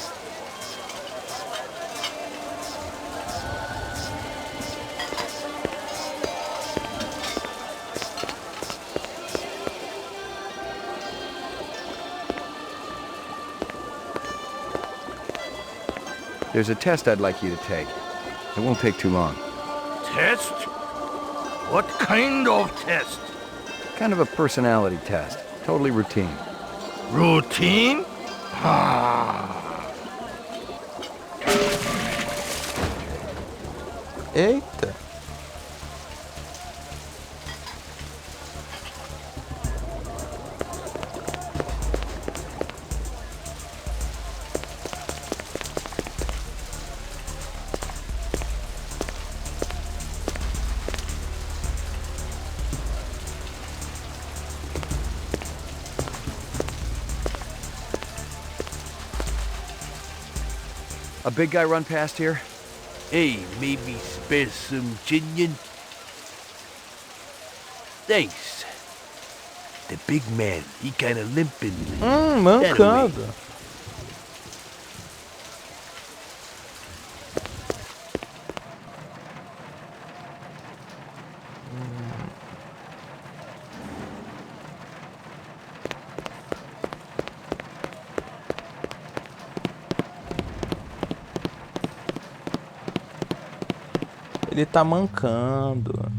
There's a test I'd like you to take. It won't take too long. Test? What kind of test? Kind of a personality test. Totally routine. Routine? Eita. A big guy run past here? Hey, maybe spare some chinion? Thanks. The big man, he kinda limping. Mancada. Ele tá mancando.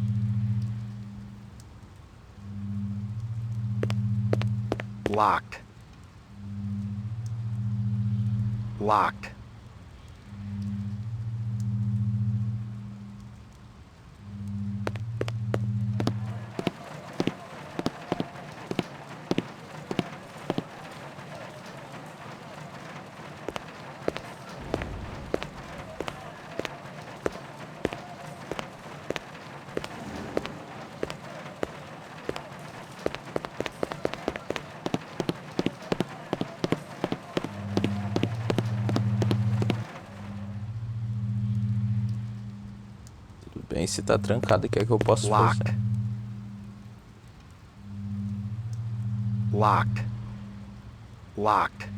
Locked. Locked. Bem, se tá trancado, o que é que eu posso fazer? Locked. Locked.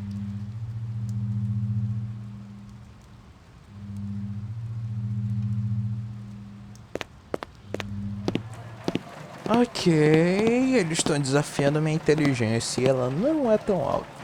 Ok, eles estão desafiando minha inteligência e ela não é tão alta.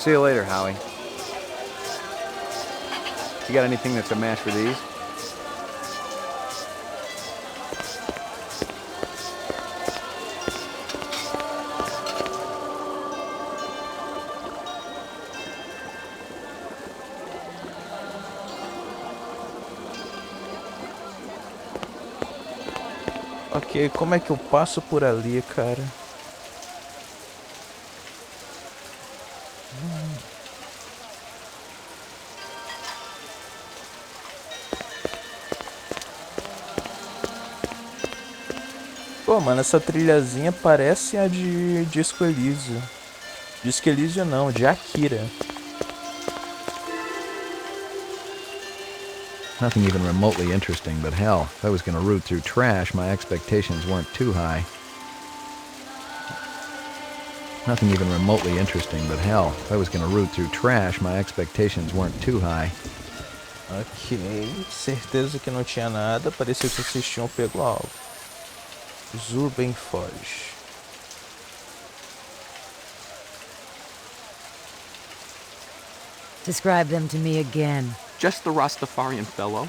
See you later, Howie. You got anything that's a match for these? Ok, como é que eu passo por ali, cara? Pô, mano, essa trilhazinha parece a de Disco Elysium. Disco Elysium não, de Akira. Nothing even remotely interesting, but hell, if I was going to root through trash, my expectations weren't too high. Nothing even remotely interesting, but hell, if I was going to root through trash, my expectations weren't too high. Ok, certeza que não tinha nada, parecia que vocês tinham pego algo. Zurben foge. Describe them to me again. Just the Rastafarian fellow.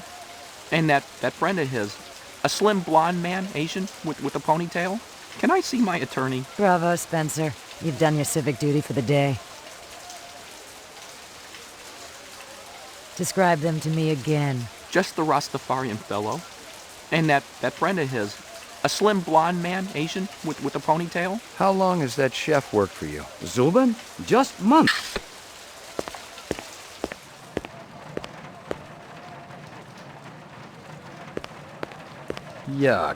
And that friend of his. A slim blonde man, Asian, with a ponytail. Can I see my attorney? Bravo, Spencer. You've done your civic duty for the day. Describe them to me again. Just the Rastafarian fellow. And that friend of his. A slim blonde man, Asian, with a ponytail. How long has that chef worked for you? Zubin? Just months. Yuck.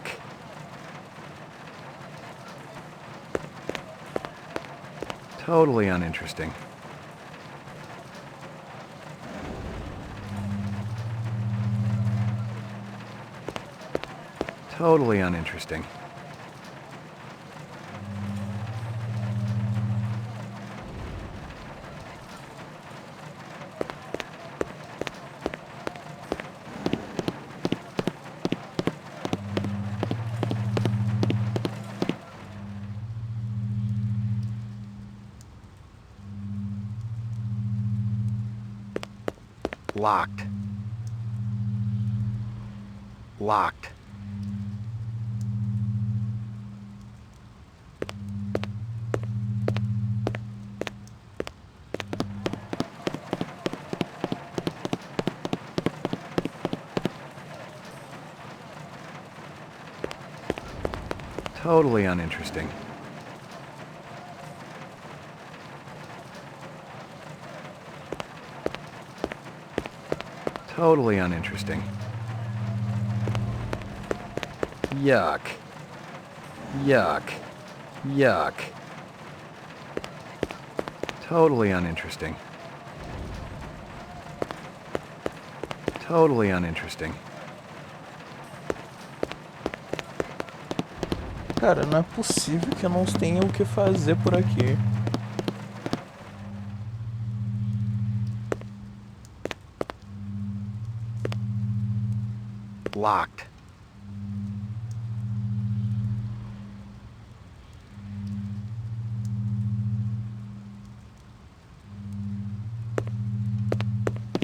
Totally uninteresting. Totally uninteresting. Locked. Locked. Totally uninteresting. Totally uninteresting. Yuck. Yuck. Yuck. Totally uninteresting. Totally uninteresting. Cara, não é possível que eu não tenha o que fazer por aqui. Locked.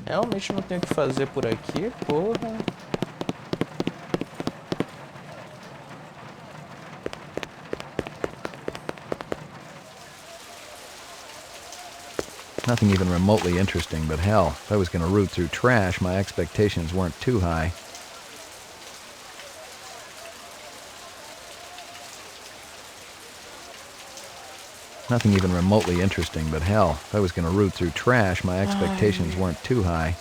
Realmente não tenho o que fazer por aqui, porra. Nothing even remotely interesting, but hell, if I was going to root through trash, my expectations weren't too high. Nothing even remotely interesting, but hell, if I was going to root through trash, my expectations weren't too high.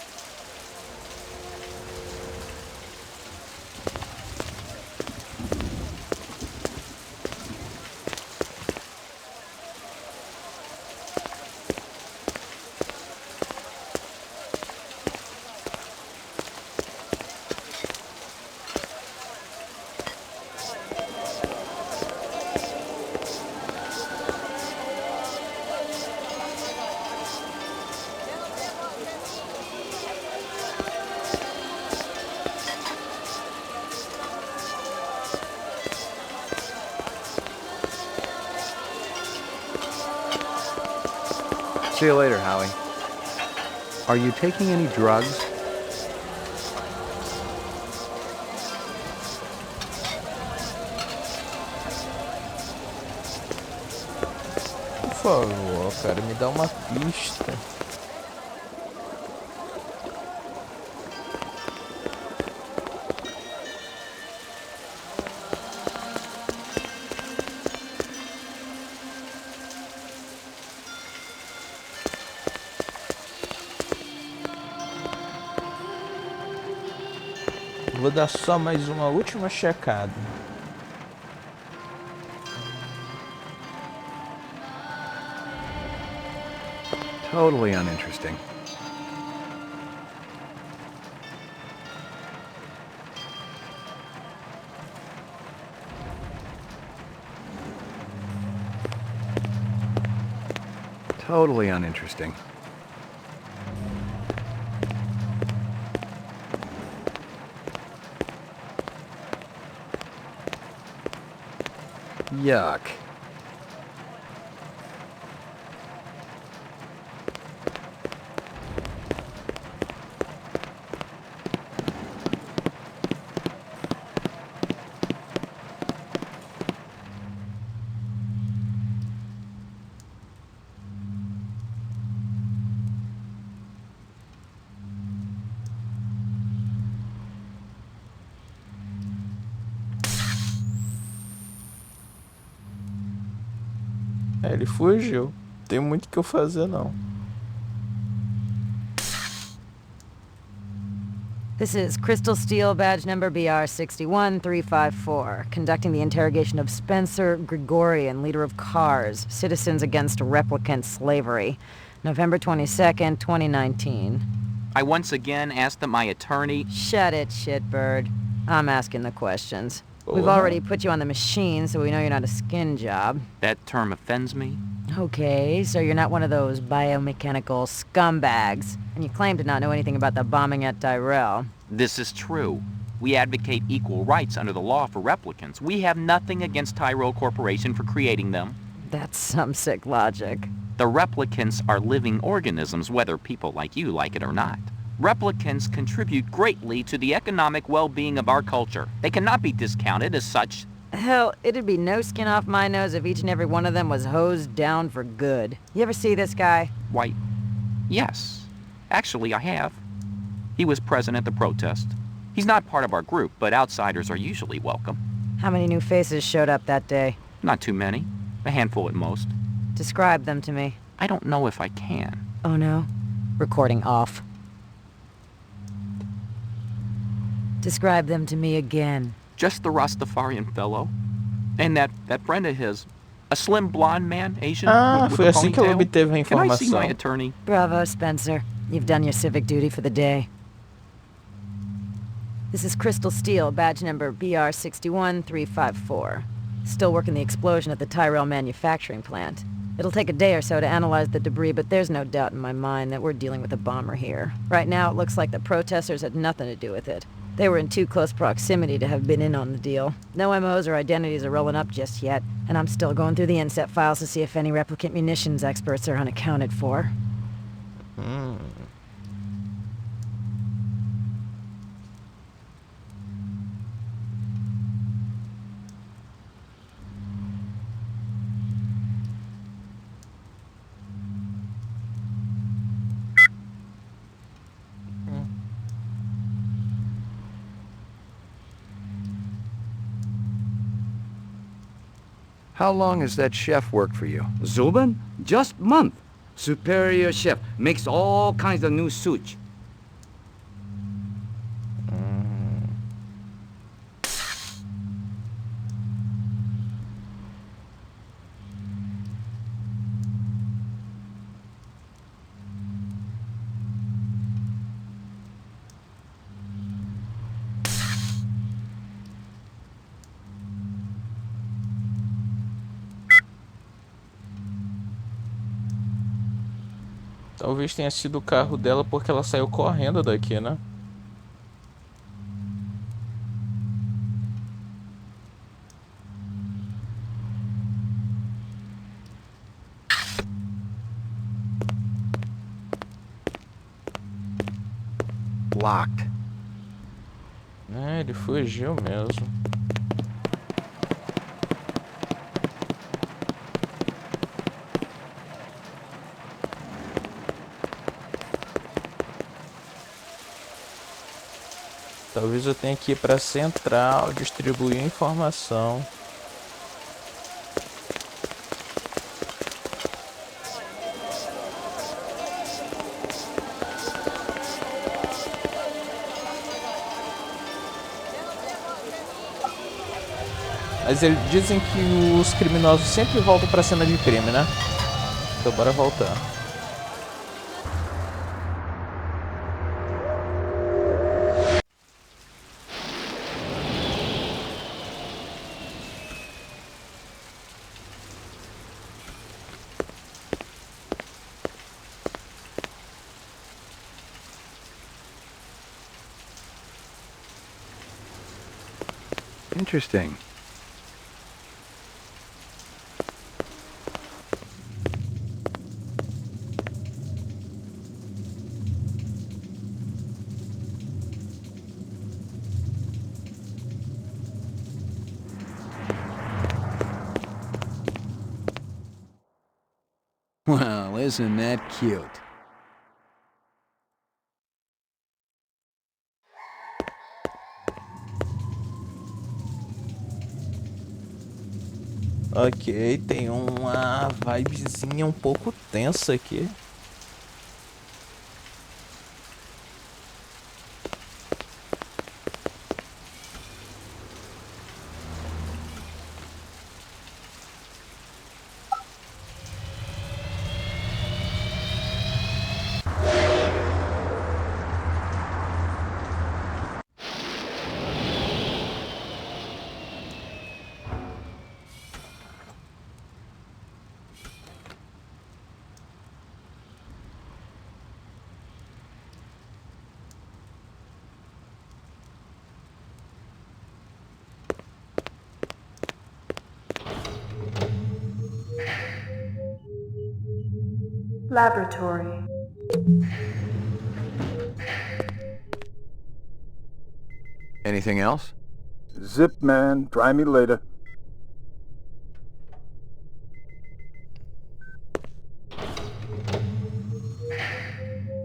See you later, Howie. Are you taking any drugs? Por favor, cara, me dá uma pista. Vou dar só mais uma última checada. Totally uninteresting. Totally uninteresting. Yuck. Ele fugiu. Não tem muito o que eu fazer, não. This is Crystal Steel, badge number BR61354, conducting the interrogation of Spencer Gregorian, leader of CARS, Citizens Against Replicant Slavery, November 22nd, 2019. I once again asked that my attorney... Shut it, shitbird. I'm asking the questions. We've already put you on the machine, so we know you're not a skin job. That term offends me. Okay, so you're not one of those biomechanical scumbags, and you claim to not know anything about the bombing at Tyrell. This is true. We advocate equal rights under the law for replicants. We have nothing against Tyrell Corporation for creating them. That's some sick logic. The replicants are living organisms, whether people like you like it or not. Replicants contribute greatly to the economic well-being of our culture. They cannot be discounted as such. Hell, it'd be no skin off my nose if each and every one of them was hosed down for good. You ever see this guy? Why, yes. Actually, I have. He was present at the protest. He's not part of our group, but outsiders are usually welcome. How many new faces showed up that day? Not too many. A handful at most. Describe them to me. I don't know if I can. Oh no? Recording off. Describe them to me again. Just the Rastafarian fellow. And that friend of his. A slim blonde man, Asian, with foi a assim que ela ponytail. obteve a Can I see informação. my attorney? Bravo, Spencer. You've done your civic duty for the day. This is Crystal Steel, badge number BR61354. Still working the explosion at the Tyrell manufacturing plant. It'll take a day or so to analyze the debris, but there's no doubt in my mind that we're dealing with a bomber here. Right now, it looks like the protesters had nothing to do with it. They were in too close proximity to have been in on the deal. No MOs or identities are rolling up just yet, and I'm still going through the inset files to see if any replicant munitions experts are unaccounted for. How long has that chef worked for you? Zubin? Just month. Superior chef. Makes all kinds of new sushi. Talvez tenha sido o carro dela porque ela saiu correndo daqui, né? Locked. É, ele fugiu mesmo. Talvez eu tenha que ir para a central, distribuir informação. Mas eles dizem que os criminosos sempre voltam para a cena de crime, né? Então bora voltar. Interesting. Well, isn't that cute? Ok, tem uma vibezinha um pouco tensa aqui. Laboratory. Anything else? Zip, man. Try me later.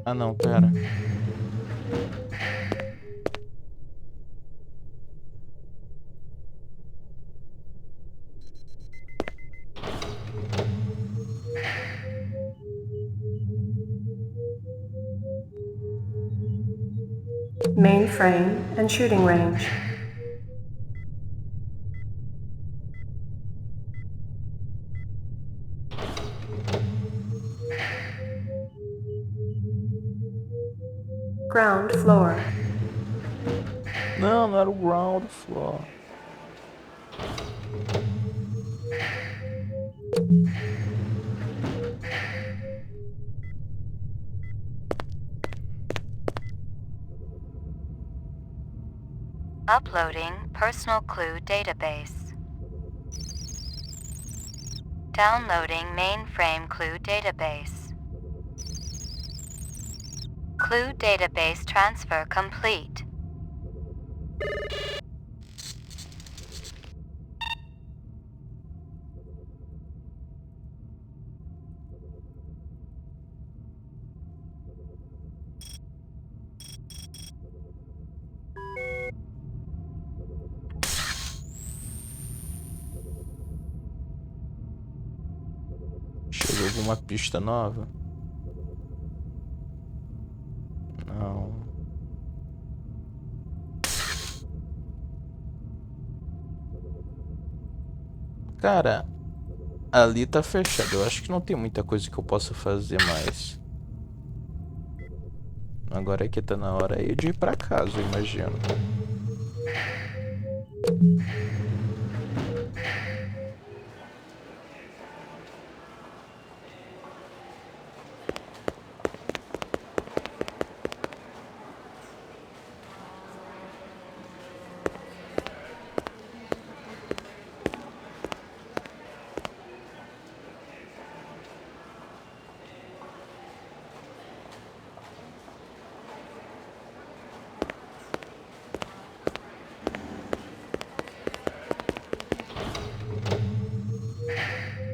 Ah não, pera. Mainframe and shooting range. Ground floor. Não, não era o ground floor. Uploading personal clue database. Downloading mainframe clue database. Clue database transfer complete. alguma pista nova? Não. Cara, ali tá fechado. Eu acho que não tem muita coisa que eu possa fazer mais. Agora é que tá na hora aí de ir pra casa, eu imagino.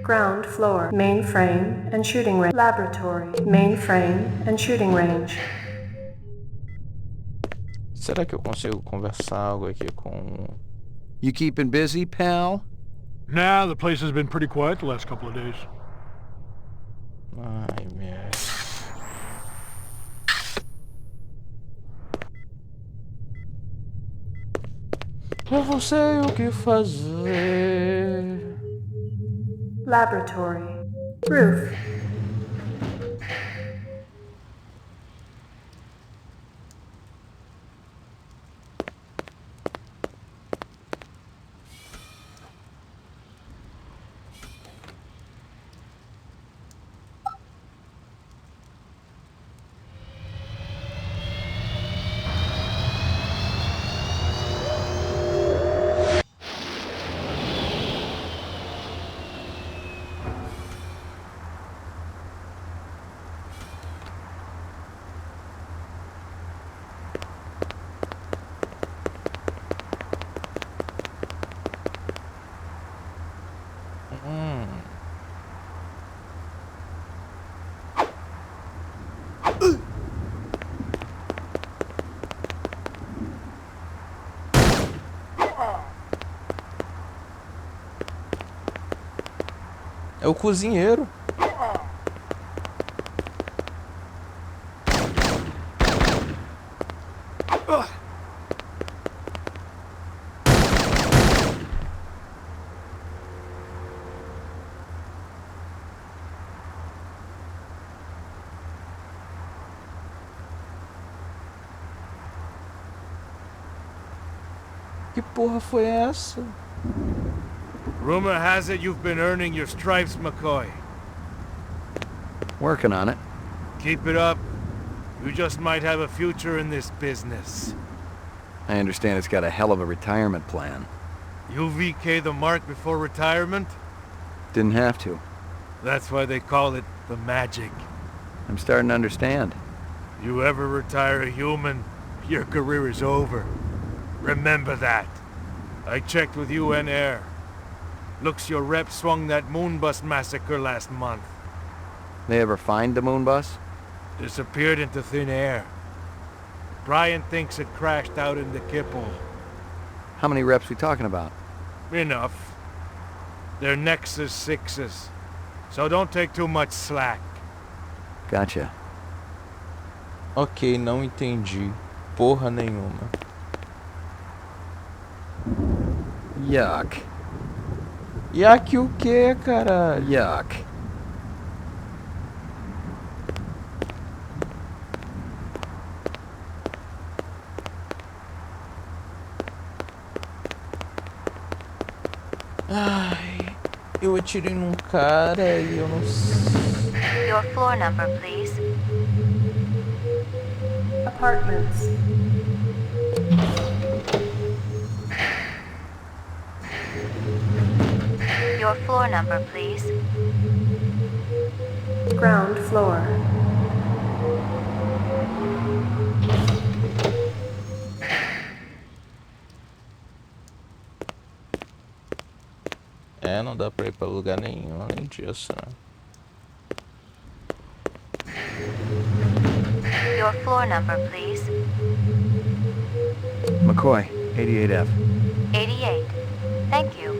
Ground floor, mainframe and shooting range. Laboratory, mainframe and shooting range. Será que eu consigo conversar algo aqui com... You keeping busy, pal? Nah, the place has been pretty quiet the last couple of days. Ai, merda. Eu não sei o que fazer. Laboratory, roof. É o cozinheiro. Que porra foi essa? Rumor has it you've been earning your stripes, McCoy. Working on it. Keep it up. You just might have a future in this business. I understand it's got a hell of a retirement plan. You VK the mark before retirement? Didn't have to. That's why they call it the magic. I'm starting to understand. You ever retire a human, your career is over. Remember that. I checked with UN Air. Looks your rep swung that moonbus massacre last month. They ever find the moonbus? Disappeared into thin air. Brian thinks it crashed out in the Kipple. How many reps we talking about? Enough. They're Nexus 6s. So don't take too much slack. Gotcha. Ok, não entendi. Porra nenhuma. Yuck. Yuck o que, caralho? Yuck. Ai, eu atirei num cara e eu não sei. Your floor number, please. Apartments. Your floor number, please. Ground floor. É, não dá pra ir pra lugar nenhum além disso, né? Your floor number, please. McCoy, 88F. 88. Thank you.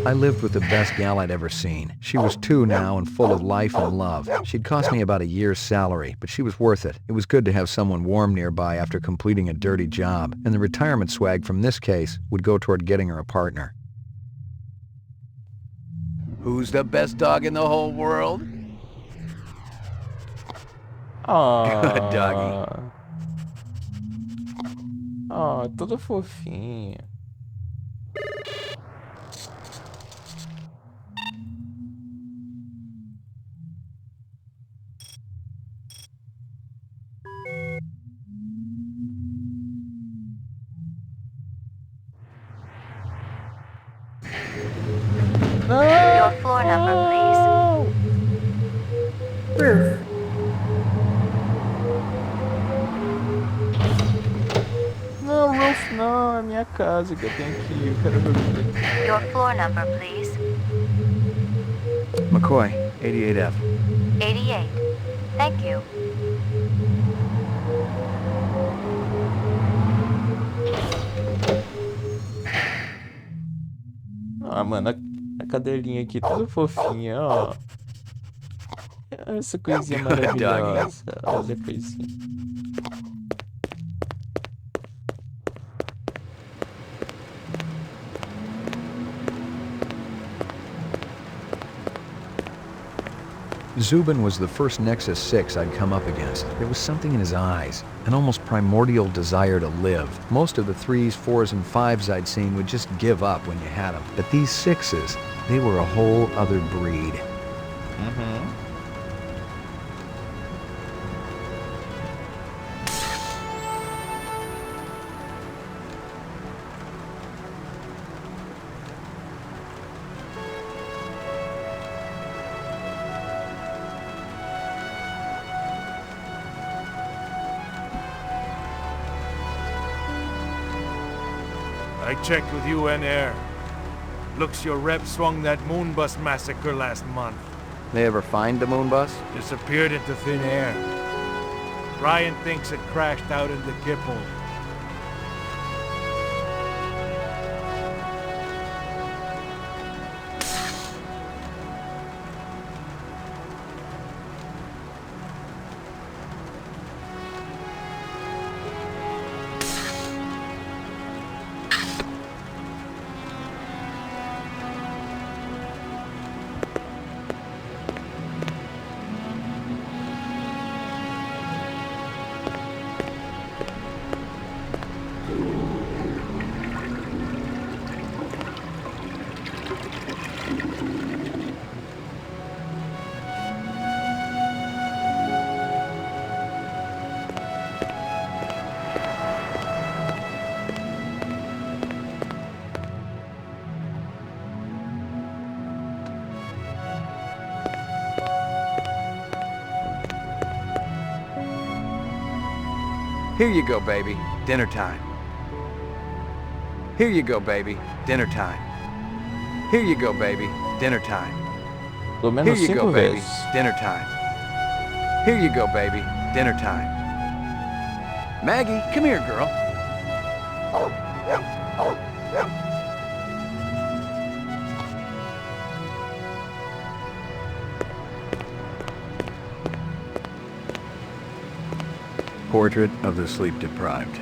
I lived with the best gal I'd ever seen. She was 2 now and full of life and love. She'd cost me about a year's salary, but she was worth it. It was good to have someone warm nearby after completing a dirty job, and the retirement swag from this case would go toward getting her a partner. Who's the best dog in the whole world? Good doggy. Oh, todo fofinho. Your floor number, please. Roof. Não, Roof não, é minha casa que eu tenho que ir, eu quero ver. Your floor number, please. McCoy, 88F. 88. Thank you. Ah, mano, a cadelinha aqui toda fofinha, ó. Essa coisinha maravilhosa. Olha a coisinha. Zubin was the first Nexus 6 I'd come up against. There was something in his eyes, an almost primordial desire to live. Most of the 3s, 4s, and 5s I'd seen would just give up when you had them. But these 6s, they were a whole other breed. I checked with UN Air. Looks your rep swung that moon bus massacre last month. They ever find the moon bus? Disappeared into thin air. Ryan thinks it crashed out into Kipple. Here you go, baby. Dinner time. Here you go, baby. Dinner time. Here you go, baby. Dinner time. Here you go, baby. Dinner time. Here you go, baby. Dinner time. Maggie, come here, girl. Portrait of the sleep-deprived.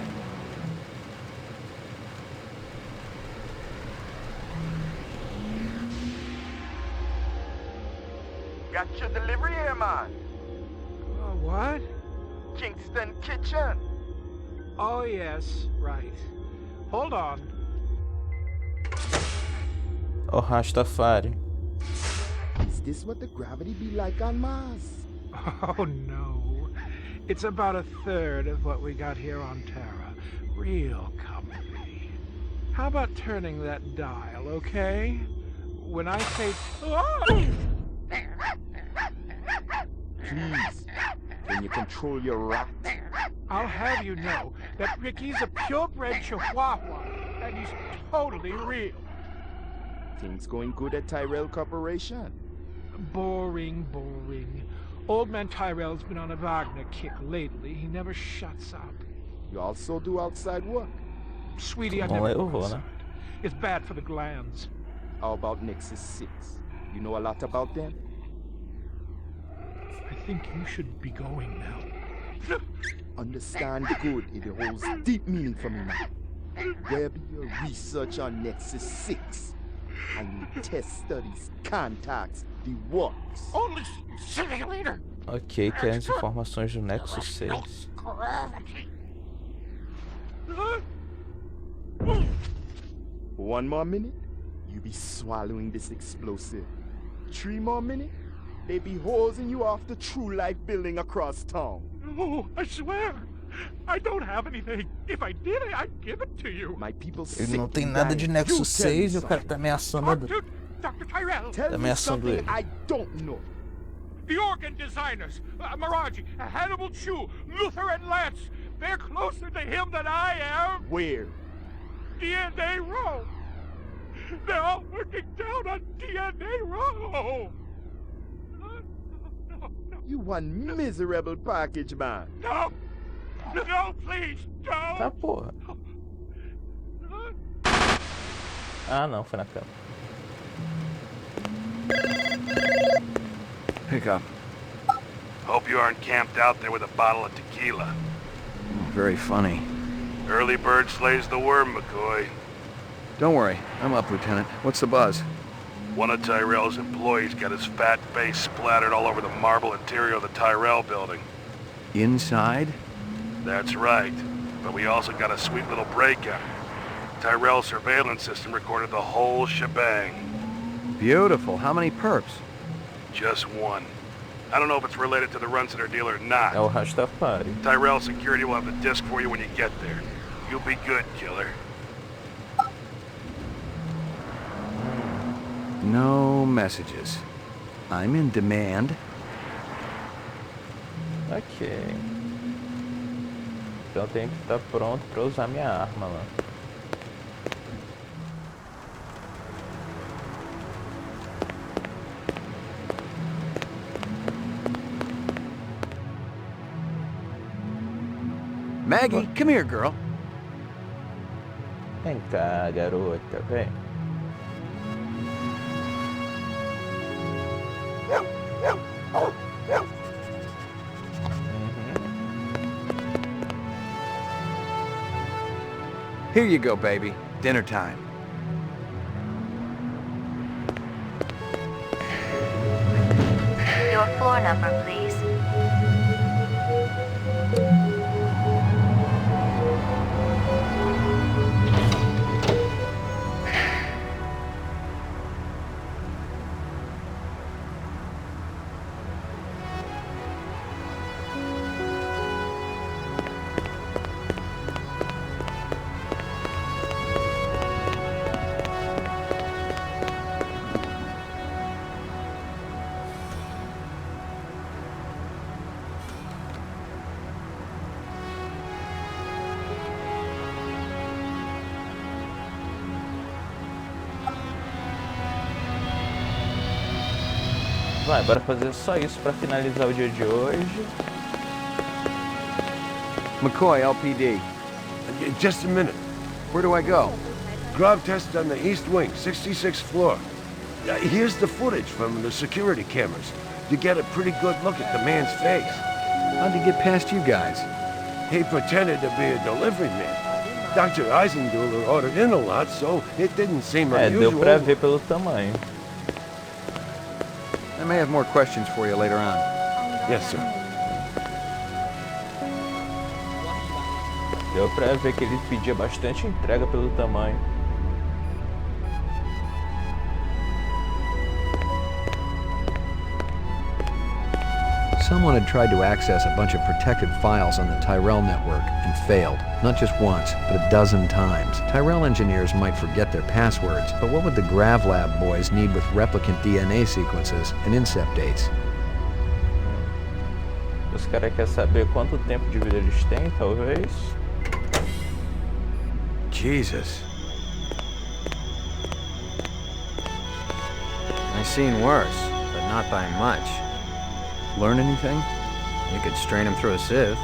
Got your delivery here, man. What? Kingston Kitchen. Oh, yes, right. Hold on. Oh, Rastafari. Is this what the gravity be like on Mars? Oh, no. It's about 1/3 of what we got here on Terra. Real comfy. How about turning that dial, okay? When I say... Oh! Please, can you control your rat? I'll have you know that Ricky's a purebred Chihuahua, and he's totally real. Things going good at Tyrell Corporation? Boring, boring. Old man Tyrell's been on a Wagner kick lately. He never shuts up. You also do outside work? Sweetie, I've never done outside. It's bad for the glands. How about Nexus 6? You know a lot about them? I think you should be going now. Understand good, it holds deep meaning for me now. Where be your research on Nexus 6? I need test studies, contacts, the works. Only see you later. Ok, querem as informações do Nexus 6. One more minute, you be swallowing this explosive. 3 more minutes, they be hosing you off the True Life building across town. No, I swear. I don't have anything. If I did, I'd give it to you. My people Ele não tem nada de Nexus 6 e o cara tá ameaçando. Dr. Tyrell. Tell Tá me ameaçando something ele. I don't know. The organ designers, Miraji, Hannibal Chu, Luther and Lance, they're closer to him than I am. Where? DNA Row. They're all working down on DNA Row. You one miserable package, man. No! No, please, don't! Tá, porra. Ah, não, foi na cama. Pick up. Hope you aren't camped out there with a bottle of tequila. Very funny. Early bird slays the worm, McCoy. Don't worry, I'm up, Lieutenant. What's the buzz? One of Tyrell's employees got his fat face splattered all over the marble interior of the Tyrell building. Inside? That's right. But we also got a sweet little break-in. Tyrell's surveillance system recorded the whole shebang. Beautiful. How many perps? Just one. I don't know if it's related to the Runciter deal or not. É o Rastafari. Tyrell security will have the disc for you when you get there. You'll be good, killer. No messages. I'm in demand. Ok. Então tenho que estar pronto pra usar minha arma lá. Maggie, come here, girl. Vem cá, garota, vem. Here you go, baby. Dinner time. Your floor number, please. Vai, bora fazer só isso pra finalizar o dia de hoje. McCoy, LPD. Just a minute. Where do I go? Grab test on the east wing, 66th floor. Here's the footage from the security cameras. You get a pretty good look at the man's face. How'd he get past you guys? He pretended to be a delivery man. Dr. Eisenduller ordered in a lot, so it didn't seem unusual. Deu pra ver pelo tamanho. I may have more questions for you later on. Yes, sir. Deu pra ver que ele pedia bastante entrega pelo tamanho. Someone had tried to access a bunch of protected files on the Tyrell network and failed. Not just once, but a dozen times. Tyrell engineers might forget their passwords, but what would the GravLab boys need with replicant DNA sequences and incept dates? Os caras querem saber quanto tempo de vida eles têm, talvez. Jesus. I've seen worse, but not by much. Learn anything? You could strain him through a sieve.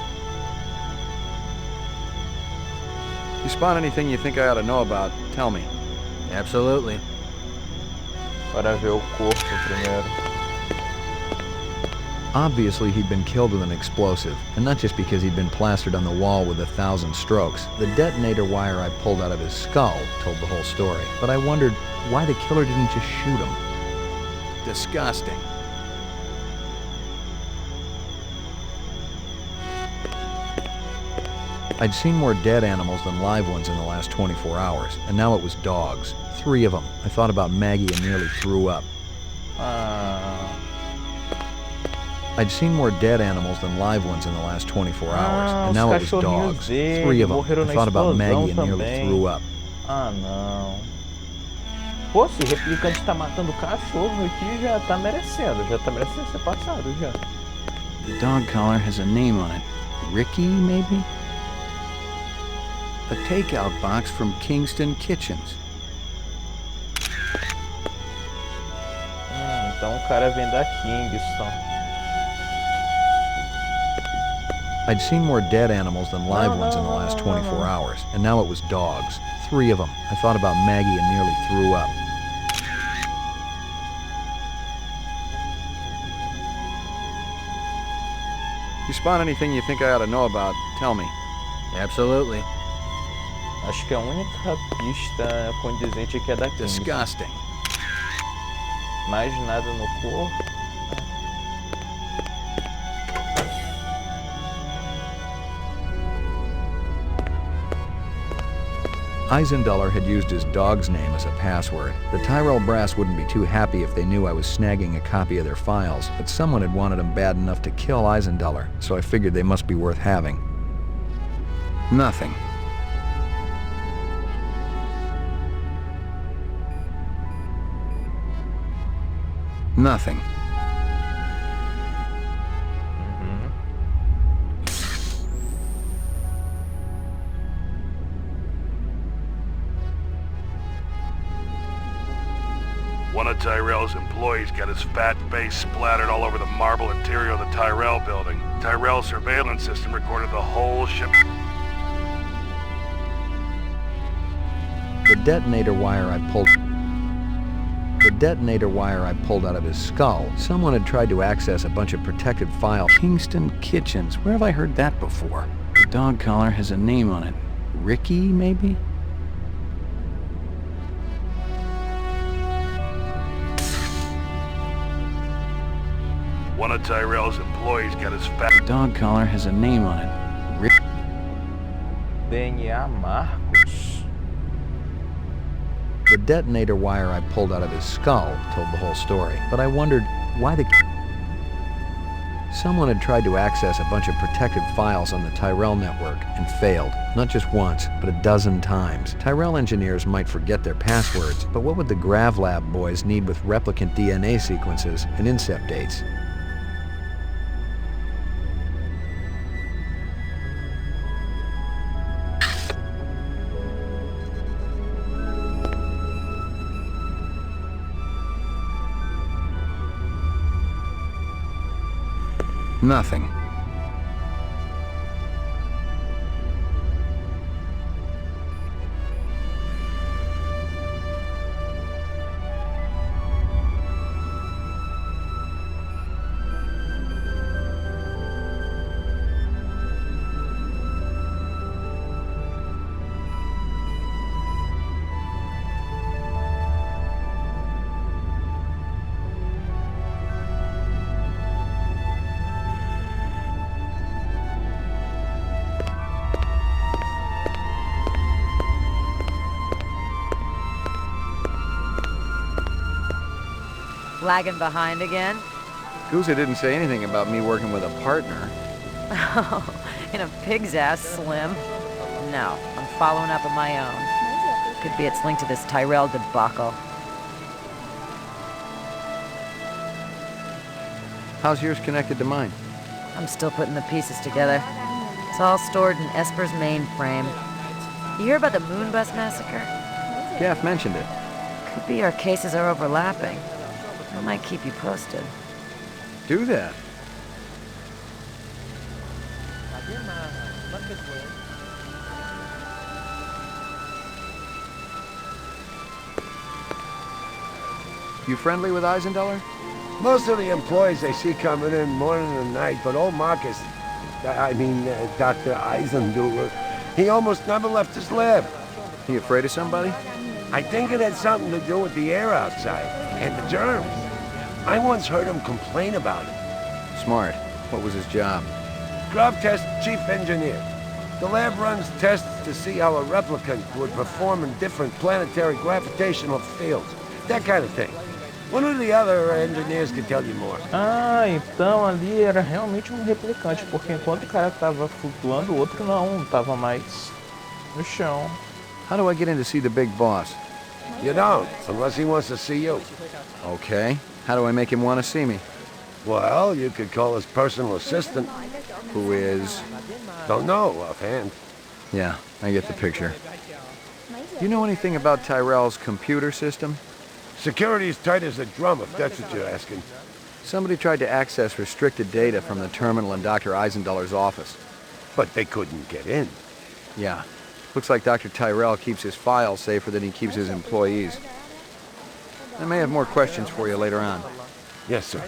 You spot anything you think I ought to know about, tell me. Absolutely. Bora ver o corpo primeiro. Obviously, he'd been killed with an explosive, and not just because he'd been plastered on the wall with 1,000 strokes. The detonator wire I pulled out of his skull told the whole story, but I wondered why the killer didn't just shoot him. Disgusting. I'd seen more dead animals than live ones in the last 24 hours, and now it was dogs. 3 of them. I thought about Maggie and nearly threw up. I'd seen more dead animals than live ones in the last 24 hours, and now it was dogs. 3 of them. I thought about Maggie and nearly threw up. Ah, não. Pô, se o replicante tá matando cachorro aqui, já tá merecendo ser passado já. The dog collar has a name on it. Ricky, maybe? A takeout box from Kingston Kitchens. Então o cara vem da Kingston. I'd seen more dead animals than live ones in the last 24 hours, and now it was dogs. 3 of them. I thought about Maggie and nearly threw up. You spot anything you think I ought to know about, tell me. Absolutely. Acho que a única pista condizente aqui é da Kingston. Disgusting. Mais nada no corpo. Eisenduller had used his dog's name as a password. The Tyrell brass wouldn't be too happy if they knew I was snagging a copy of their files, but someone had wanted him bad enough to kill Eisenduller, so I figured they must be worth having. Nothing. Nothing. One of Tyrell's employees got his fat face splattered all over the marble interior of the Tyrell building. Tyrell's surveillance system recorded the whole ship. The detonator wire I pulled out of his skull. Someone had tried to access a bunch of protected files. Kingston Kitchens. Where have I heard that before? The dog collar has a name on it. Ricky, maybe? One of Tyrell's employees got his fat... The dog collar has a name on it. Rick... DNA Marcos. The detonator wire I pulled out of his skull told the whole story, but I wondered why the... Someone had tried to access a bunch of protected files on the Tyrell network and failed, not just once, but a dozen times. Tyrell engineers might forget their passwords, but what would the GravLab boys need with replicant DNA sequences and incept dates? Nothing. Lagging behind again? Guza didn't say anything about me working with a partner. Oh, in a pig's ass, Slim. No, I'm following up on my own. Could be it's linked to this Tyrell debacle. How's yours connected to mine? I'm still putting the pieces together. It's all stored in Esper's mainframe. You hear about the Moonbus massacre? Gaff mentioned it. Could be our cases are overlapping. I might keep you posted. Do that. You friendly with Eisendaler? Most of the employees they see coming in morning and night, but old Marcus, Dr. Eisendaler, he almost never left his lab. He afraid of somebody? I think it had something to do with the air outside, and the germs. I once heard him complain about it. Smart. What was his job? Grub test chief engineer. The lab runs tests to see how a replicant would perform in different planetary gravitational fields. That kind of thing. One of the other engineers can tell you more. Ah, então ali era realmente um replicante, porque enquanto o cara tava flutuando, o outro não, tava mais no chão. How do I get in to see the big boss? You don't, unless he wants to see you. Okay. How do I make him want to see me? Well, you could call his personal assistant. Who is? Don't know offhand. Yeah, I get the picture. Do you know anything about Tyrell's computer system? Security's tight as a drum, if that's what you're asking. Somebody tried to access restricted data from the terminal in Dr. Eisendaler's office. But they couldn't get in. Yeah. Looks like Dr. Tyrell keeps his files safer than he keeps his employees. I may have more questions for you later on. Yes, sir.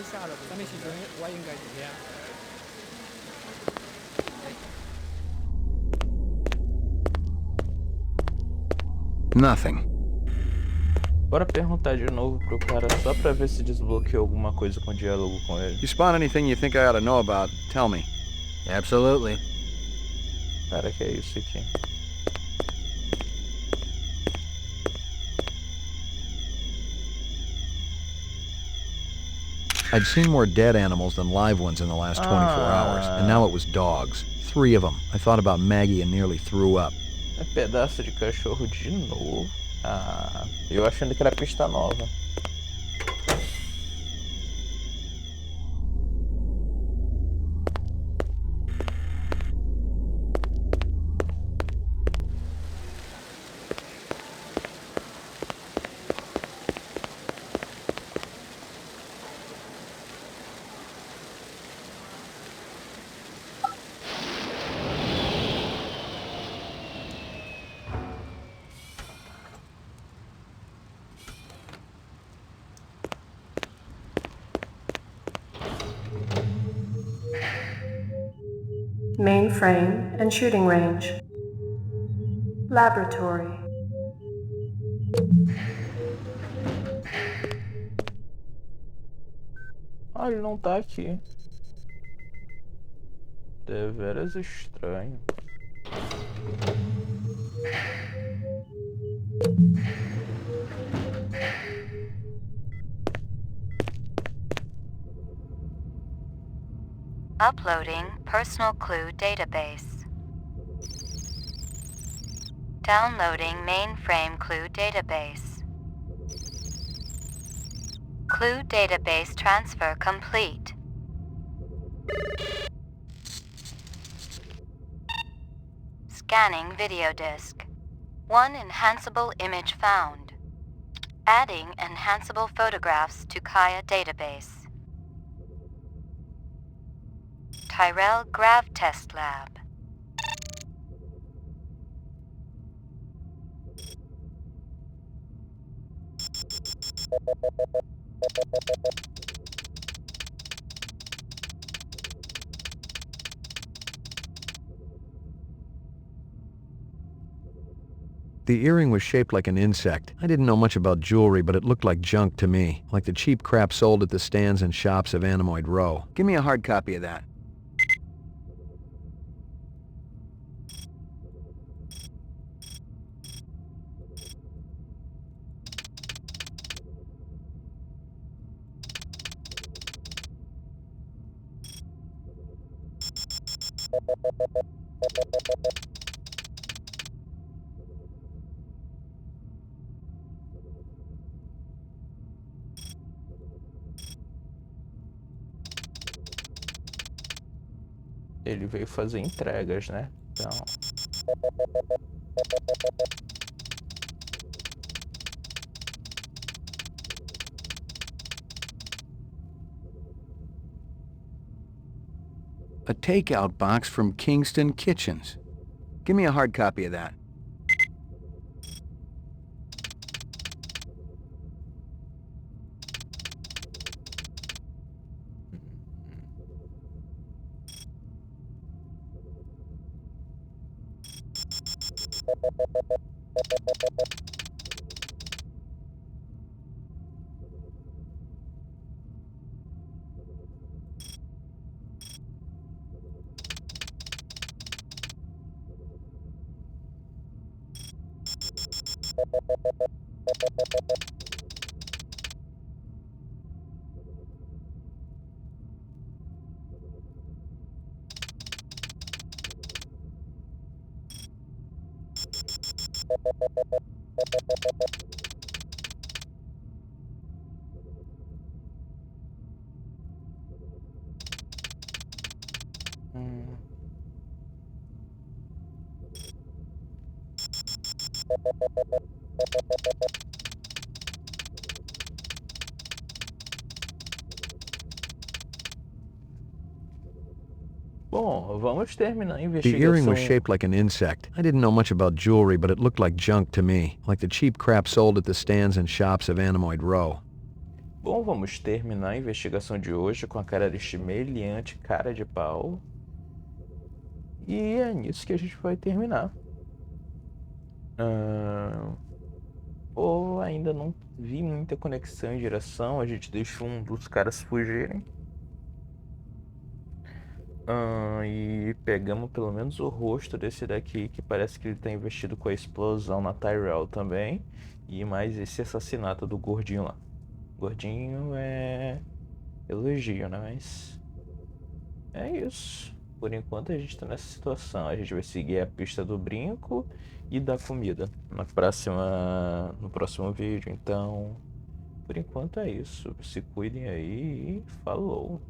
Nothing. Bora perguntar de novo pro cara só pra ver se desbloqueou alguma coisa com diálogo com ele. You spot anything you think I ought to know about, tell me. Absolutely. Cara, que é isso aqui? I'd seen more dead animals than live ones in the last 24 hours, and now it was dogs. 3 of them. I thought about Maggie and nearly threw up. É pedaço de cachorro de novo. Ah, eu achando que era pista nova. Mainframe and shooting range. Laboratory. Ah, ele não tá aqui. Deveras estranho. Uploading personal clue database. Downloading mainframe clue database. Clue database transfer complete. Scanning video disk. 1 enhanceable image found. Adding enhanceable photographs to Kaya database. Tyrell Grav Test Lab. The earring was shaped like an insect. I didn't know much about jewelry, but it looked like junk to me, like the cheap crap sold at the stands and shops of Animoid Row. Give me a hard copy of that. Ele veio fazer entregas, né? Então... A takeout box from Kingston Kitchens. Give me a hard copy of that. Bom, vamos terminar a The investigação. earring was shaped like an insect. I didn't know much about jewelry, but it looked like junk to me, like the cheap crap sold at the stands and shops of Animoid Row. Bom, vamos terminar a investigação de hoje com a cara de semelhante cara de pau. E é nisso que a gente vai terminar. Ou ainda não vi muita conexão em direção, a gente deixou um dos caras fugirem. E pegamos pelo menos o rosto desse daqui, que parece que ele tá investido com a explosão na Tyrell também. E mais esse assassinato do gordinho lá. Gordinho é elogio, né? Mas é isso. Por enquanto a gente tá nessa situação. A gente vai seguir a pista do brinco e da comida no próximo vídeo. Então, por enquanto é isso. Se cuidem aí e falou.